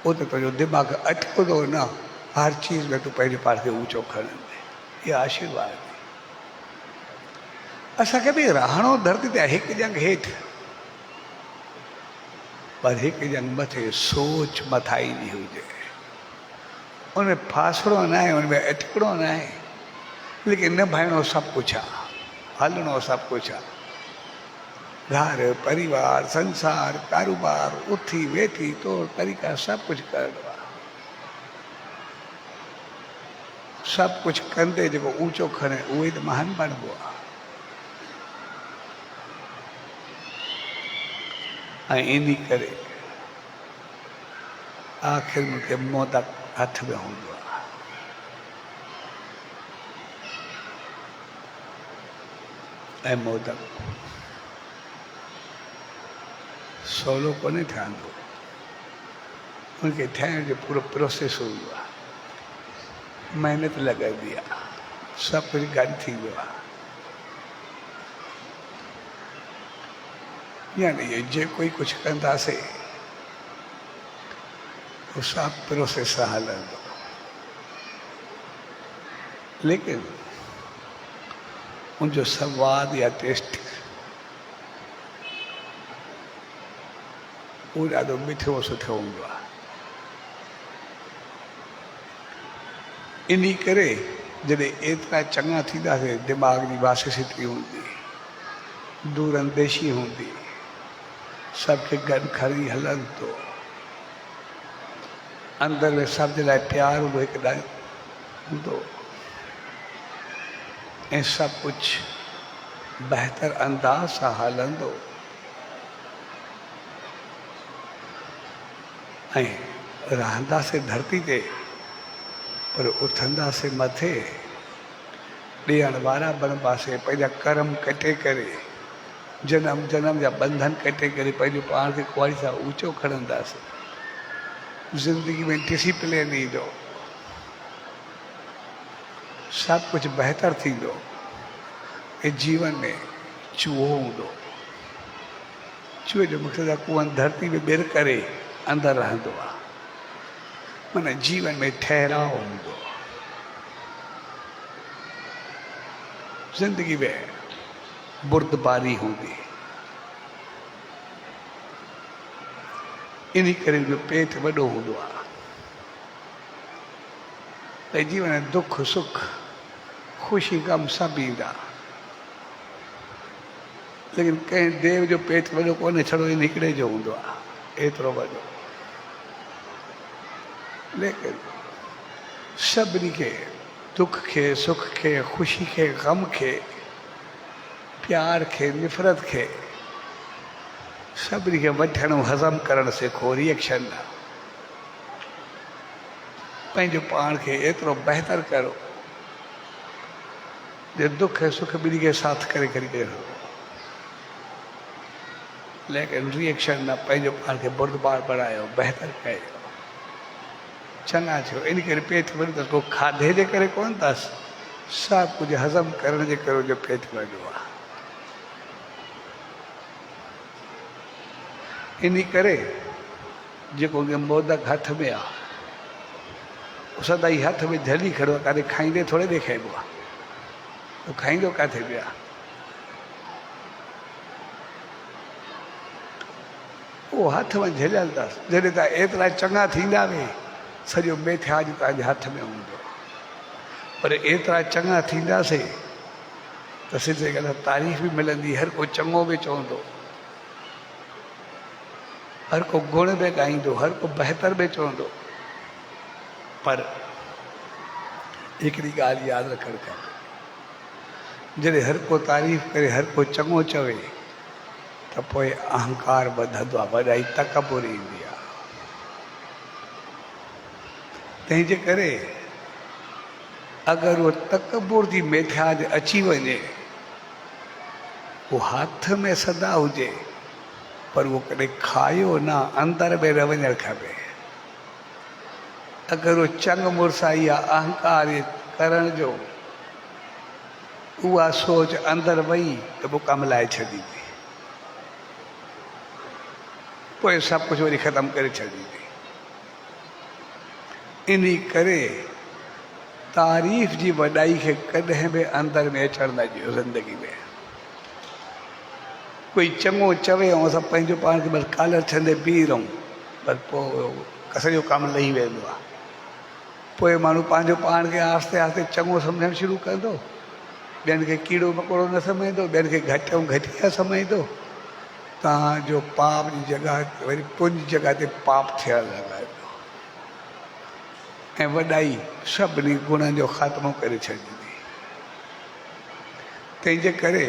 उते तुंहिंजो दिमाग़ अटकंदो न हर चीज़ में तूं पंहिंजे पाण खे ऊचो खणंदे इहा आशीर्वाद असांखे बि रहणो धरती ते हिकु जंग हेठि पर हिकु जंग मथे सोच मथाईंदी हुजे उनमें फासणो न आहे उनमें अटकणो न आहे लेकिन निभाइणो सभु कुझु आहे हलणो सभु कुझु आहे घर परिवार संसार कारोबार उथी वेठी तौर तरीक़ा सभु कुझु करिणो आहे सभु कुझु कंदे जेको ऊचो खणे उहो ई त महान बणिबो आहे ऐं इन करे आख़िर मूंखे मोदक हथ में हूंदो आहे ऐं मोदक सवलो कोन्हे ठहंदो उनखे ठाहिण जो पूरो प्रोसेस हूंदो आहे महिनत लॻंदी आहे सभु कुझु गॾु थींदो आहे यानी जे कोई कुझु कंदासीं उहो सभु प्रोसेस सां हलंदो लेकिन उनजो सवाद या टेस्ट उहो ॾाढो मिठो सुठो हूंदो आहे इन करे जॾहिं एतिरा चङा थींदासीं दिमाग़ जी वासिसिटी हूंदी दूर अंदेशी हूंदी सभु खे गॾु खणी हलनि थो अंदरि में सभ जे लाइ प्यार हूंदो हिकु ॾाढो हूंदो ऐं सभु कुझु बहितर अंदाज़ सां हलंदो ऐं रहंदासीं धरती ते पर उथंदासीं मथे। ॾियण वारा बणिबासीं पंहिंजा कर्म कटे करे, जनम जनम जा बंधन कटे करे पंहिंजो पाण खे कुआरी सां ऊचो खणंदासीं। ज़िंदगी में डिसिप्लिन ईंदो, सभु कुझु बहितर थींदो। ऐं जीवन में चूहो हूंदो। चूहे जो मक़सदु आहे कुआं धरती में ॿिर करे अंदरि रहंदो आहे, माना जीवन में ठहराव हूंदो। ज़िंदगी में बुर्दबारी हूंदी। इन करे जो पेट वॾो हूंदो आहे। त जीवन में दुख सुख ख़ुशी गम सभु ईंदा, लेकिन कंहिं देव जो पेट वॾो कोन्हे, छड़ो इन हिकिड़े जो हूंदो आहे एतिरो वॾो। लेकिन सभिनी खे दुख खे सुख खे ख़ुशी खे गम खे प्यार खे निफ़रत खे सभिनी खे वठणु हज़म करणु सिखो। रिएक्शन न, पंहिंजो पाण खे एतिरो बहितर करो जो दुख ऐं सुख ॿिन्ही खे साथ करे करे ॾियो। लेकिन रिएक्शन न, पंहिंजो पाण खे बुर्दबार बणायो, बहितर कयो, चङा थियो। इन करे पेट वॾो अथसि, को खाधे जे करे कोन अथसि, सभु कुझु हज़म करण जे करे जो पेट वॾो आहे। इन करे जेको मोदक हथ में आहे सदाई हथ में झली खड़ो आहे, काॾे खाईंदे थोरे ॾेखारिबो आहे, तो खाईंदो किथे पिया। उहो हथ में झलियल अथसि। जॾहिं तव्हां एतिरा चङा थींदा वे, सॼो मेथाज तव्हांजे हथ में हूंदो। पर एतिरा चङा थींदासीं त सिधे ॻाल्हि तारीफ़ बि मिलंदी, हर को चङो बि चवंदो, हर को गुण बि ॻाईंदो, हर को बहितर बि चवंदो। पर हिकिड़ी ॻाल्हि यादि रखणु खपे, जॾहिं हर को तारीफ़ करे, हर को चङो चवे, त पोइ अहंकार वधंदो आहे, वॾाई तकबुर ईंदी आहे। तंहिंजे करे अगरि उहो तकबुर जी मेथाज अची वञे, उहो हथ में सदा हुजे, पर उहो कॾहिं खायो न, अंदरि में न वञणु खपे। अगरि उहो चंग मुरसाई आहे अहंकार करण जो, उहा सोच अंदरि वई त पोइ कमु लाइ छॾींदी, पोइ सभु कुझु वरी ख़तमु करे छॾींदी। इन करे तारीफ़ जी वॾाई खे कॾहिं बि अंदरि में अचणु न ॾियो। ज़िंदगी में कोई चङो चवे ऐं असां पंहिंजो पाण खे बसि कालर छंदे बीह रहूं, पर पोइ सॼो कमु लही वेंदो आहे। पोइ माण्हू पंहिंजो पाण खे आहिस्ते आहिस्ते चङो सम्झणु शुरू कंदो, ॿियनि खे कीड़ो मकोड़ो न सम्झंदो, ॿियनि खे घटि ऐं घटिया सम्झंदो। तव्हांजो पाप जी जॻह वरी पुंज जॻह ते पाप थियणु लॻंदो, ऐं वॾाई सभिनी गुणनि जो ख़ात्मो करे छॾींदी। तंहिंजे करे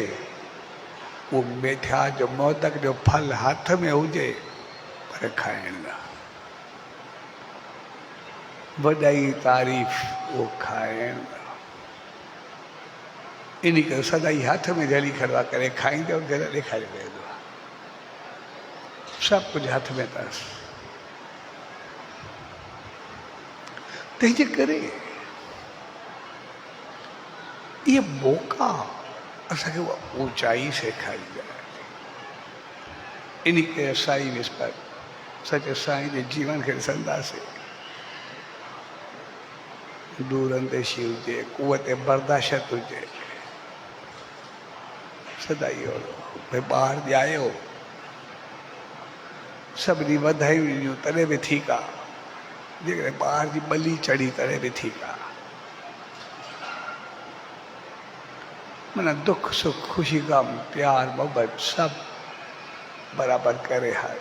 उहो मेठा जो मोदक जो फल हथ में हुजे, पर खाइण न। वॾाई तारीफ़ उहो खाइण न। इन करे सदाई हथ में झली खड़वा करे खाईंदो, घर ॾेखारे वेंदो आहे, सभु कुझु हथ में अथसि। तंहिंजे करे इहे मौक़ा असांखे उहा ऊचाई सेखारींदा आहिनि। इन करे साईं विस्पति सच साईं जे जीवन खे ॾिसंदासीं, दूरंदेशी हुजे, कुवत बर्दाश्त हुजे, सदाई भई ॿार ॼायो, सभिनी वधायूं ॾिनियूं तॾहिं बि ठीकु आहे, जेकॾहिं ॿार जी ॿली चढ़ी तॾहिं बि ठीकु आहे। माना दुख सुख ख़ुशी गम प्यार मोहब्बत सभु बराबरि करे हर।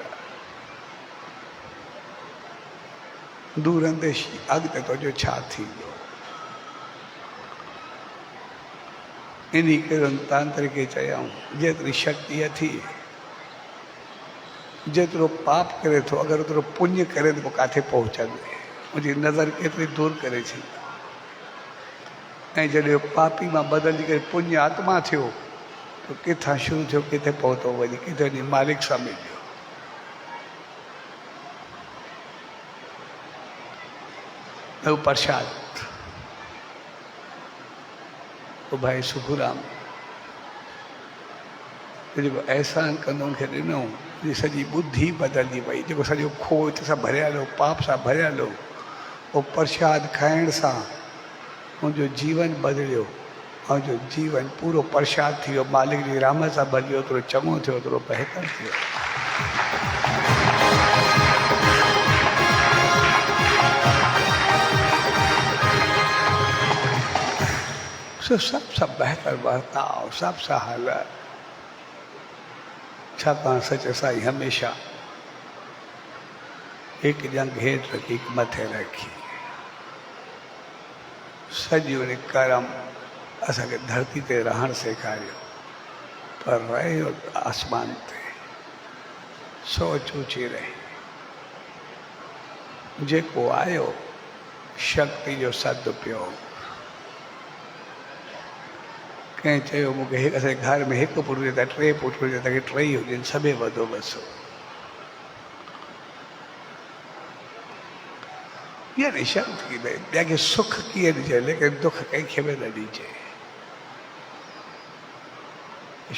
दूरंदेशी अॻिते तुंहिंजो छा थींदो। इन करे तांत्रिक चयऊं जेतिरी शक्ति थी जेतिरो पाप करे थो अगरि ओतिरो पुण्य करे त पोइ किथे पहुचंदे मुंहिंजी नज़र केतिरी दूर करे छॾी ऐं जॾहिं पापी मां बदिलजी करे पुण्य आत्मा थियो त किथां शुरू थियो किथे पहुतो वञे किथे वञी मालिक सां मिलियो। वो प्रसाद तो भाई सुखूराम जेको एहसान कंदो उनखे ॾिनो सॼी बुद्धि बदिलजी वई जेको सॼो खोच सां भरियल हो पाप सां भरियल हो वो प्रसाद खाइण सां मुंहिंजो जीवन बदिलियो ऐं जो जीवन पूरो प्रसाद थी वियो मालिक जी रहमत सां भरियो ओतिरो चङो थियो ओतिरो बहितर थियो। सबसे बेहतर बर्ताव सबसे हालत छाकाणि सच साईं हमेशा एक ॼंग हेठि रखी हिकु मथे रखी सॼी उन करम असांखे धरती ते रहणु सेखारियो पर रहियो आसमान ते सोच ऊची रहे जेको आयो शक्ति जो सदुपयोग कंहिं चयो मूंखे असांजे घर में हिकु पुटु हुजे त टे पुट हुजे तव्हांखे टई हुजनि सभे वधो बसो यानी शब्द की भई ॿिया सुख कीअं ॾिजे लेकिन दुख कंहिंखे बि न ॾिजे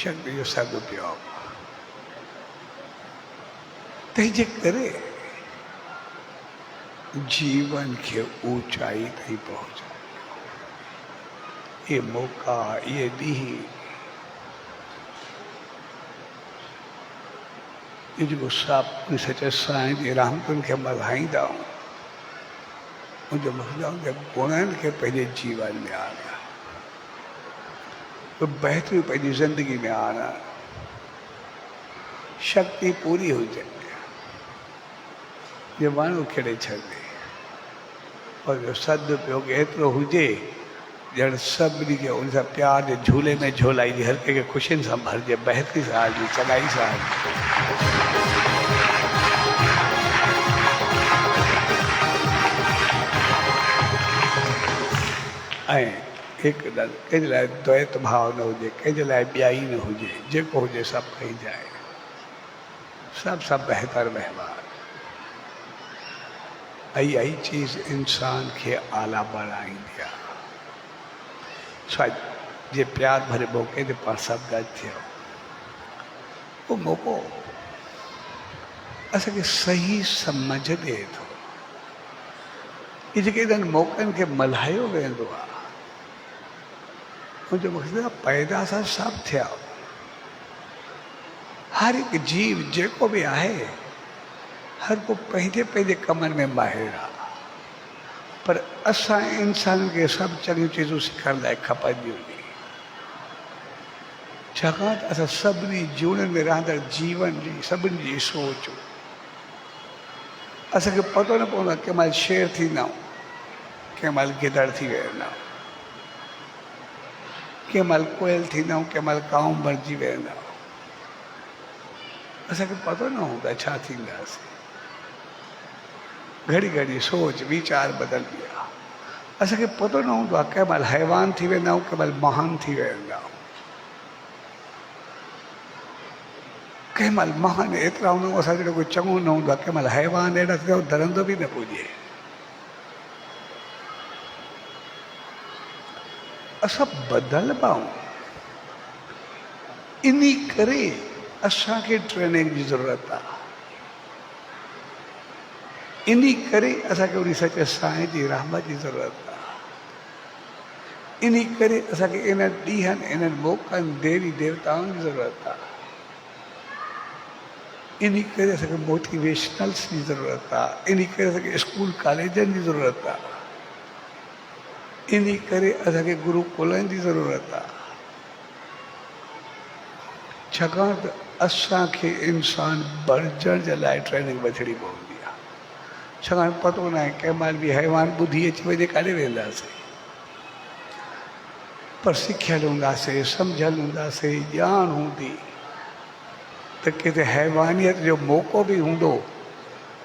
शक्ति जो सदुपयोग तंहिंजे करे जीवन खे ऊंचाई ताईं पहुचाए ये मौका ये ॾींहुं ये जेको सभु सचे साईं जी रहमतुनि खे मल्हाईंदा आहियूं मुंहिंजो मतिलबु आहे गुणनि खे पंहिंजे जीवन में आणा बहितरी पंहिंजी ज़िंदगी में आणा शक्ति पूरी हुजे जे माण्हू खेड़े छॾे और जो सदुपयोग एतिरो हुजे ॼण सभिनी खे उन सां प्यार जे झूले में झोलाईंदी हर कंहिंखे ख़ुशियुनि सां भरिजे बहितरी सां हलिजे चङाई सां हलिजे। ऐं हिकु कंहिंजे लाइ द्वैत भाव न हुजे कंहिंजे लाइ ॿियाई न हुजे जेको हुजे सभु खाईंजाए सब बेहतर व्यवहार आई चीज़ इंसान खे आला बढ़ाईंदी आहे। शायदि जे प्यार भरे मौक़े ते पाण सभु गॾु थियो उहो मौक़ो असांखे सही सम्झ ॾिए थो इहे जेके इन्हनि मौक़नि खे मल्हायो वेंदो आहे मुंहिंजो मक़सदु आहे पैदा सां सभु थिया हर हिकु जीव जेको बि आहे हर को पंहिंजे पंहिंजे कमनि में माहिर आहे पर असां इंसाननि खे सभु चङियूं चीज़ूं सिखण लाइ खपंदियूं आहिनि छाकाणि त असां सभिनी जूणनि में रहंदड़ जीवन जी सभिनी जी सोच असांखे पतो न पवंदो आहे कंहिं महिल शेर थींदा आहियूं कंहिं महिल गिदड़ थी वेंदा आहियूं कंहिं महिल कोयल थींदा आहियूं कंहिं महिल कांव बणिजी वेंदा आहियूं असांखे पतो न हूंदो आहे छा थींदासीं घड़ी घड़ी सोच वीचार बदलंदी आहे असांखे पतो न हूंदो आहे कंहिं महिल हैवान थी वेंदा आहियूं कंहिं महिल महान थी वेंदा आहियूं कंहिं महिल महान एतिरा हूंदा आहियूं असां जहिड़ो कोई चङो न हूंदो आहे कंहिं महिल हैवान अहिड़ा थी धरंदो बि न पुॼे असां बदलबा आहियूं इन करे असांखे ट्रेनिंग जी ज़रूरत आहे इन करे असांखे उन सचे साईं जी रहमत जी ज़रूरत आहे इन करे असांखे इन ॾींहंनि इन्हनि मौक़नि देवी देवताउनि जी ज़रूरत आहे इन करे असांखे मोटिवेशनल्स जी ज़रूरत आहे इन करे असांखे स्कूल कॉलेजनि जी ज़रूरत आहे इन करे असांखे गुरुकुलनि जी ज़रूरत आहे छाकाणि त असांखे इंसान बणजण जे लाइ ट्रेनिंग वठणी पवंदी आहे छाकाणि पतो न आहे कंहिं महिल बि हैवान ॿुधी अची वञे काॾे वेंदासीं पर सिखियल हूंदासीं सम्झियल हूंदासीं ॼाण हूंदी त त किथे हैवानियत जो मौक़ो बि हूंदो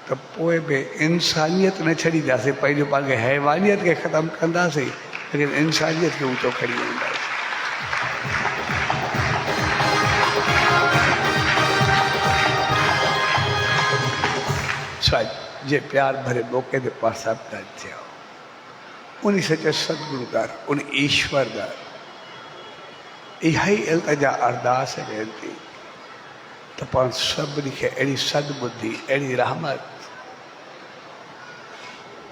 त पोइ बि इंसानियत न छॾींदासीं। पंहिंजो पाण खे हैवानियत खे ख़तमु कंदासीं, लेकिन इंसानियत खे ऊचो खणी वेंदासीं। जे प्यार भरे मौक़े ते पाण सभु था थिया उन सचे सतगुरु घर, उन ईश्वर घर इहा ई इल्तिजा अरदास वेंदी त पाण सभिनी खे अहिड़ी सदबुद्धि, अहिड़ी रहमत,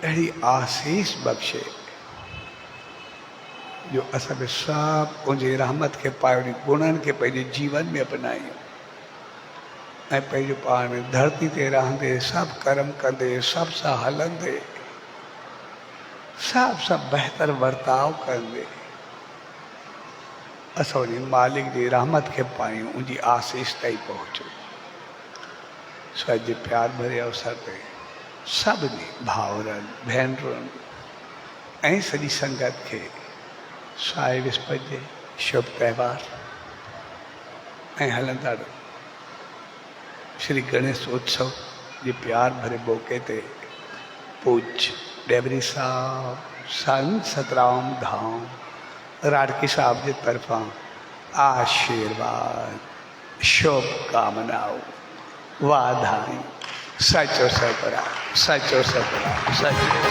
अहिड़ी आसीस बख़्शे जो असां बि सभु उनजी रहमत खे पाए उन गुणनि खे पंहिंजे जीवन में अपनायूं ऐं पंहिंजो पाण में धरती ते रहंदे, सभु कर्म कंदे, सभु सां हलंदे, सभु सां बहितर वर्ताव कंदे असां उन मालिक जी रहमत खे पायूं, उनजी आसीस ताईं पहुचूं। सॼे प्यार भरे अवसर ते सभिनी भाउरनि, भेनरुनि ऐं सॼी संगत खे साए विस्पति जे शुभ त्योहार ऐं हलंदड़ श्री गणेश उत्सव जे प्यार भरे मौक़े ते पूज्य डेवरी साहब संत सतराम धाम राडकी साहब जे तरफ़ां आशीर्वाद, शुभकामनाऊं, वाधायूं। सचो सतराम, सचो सतराम, सचो।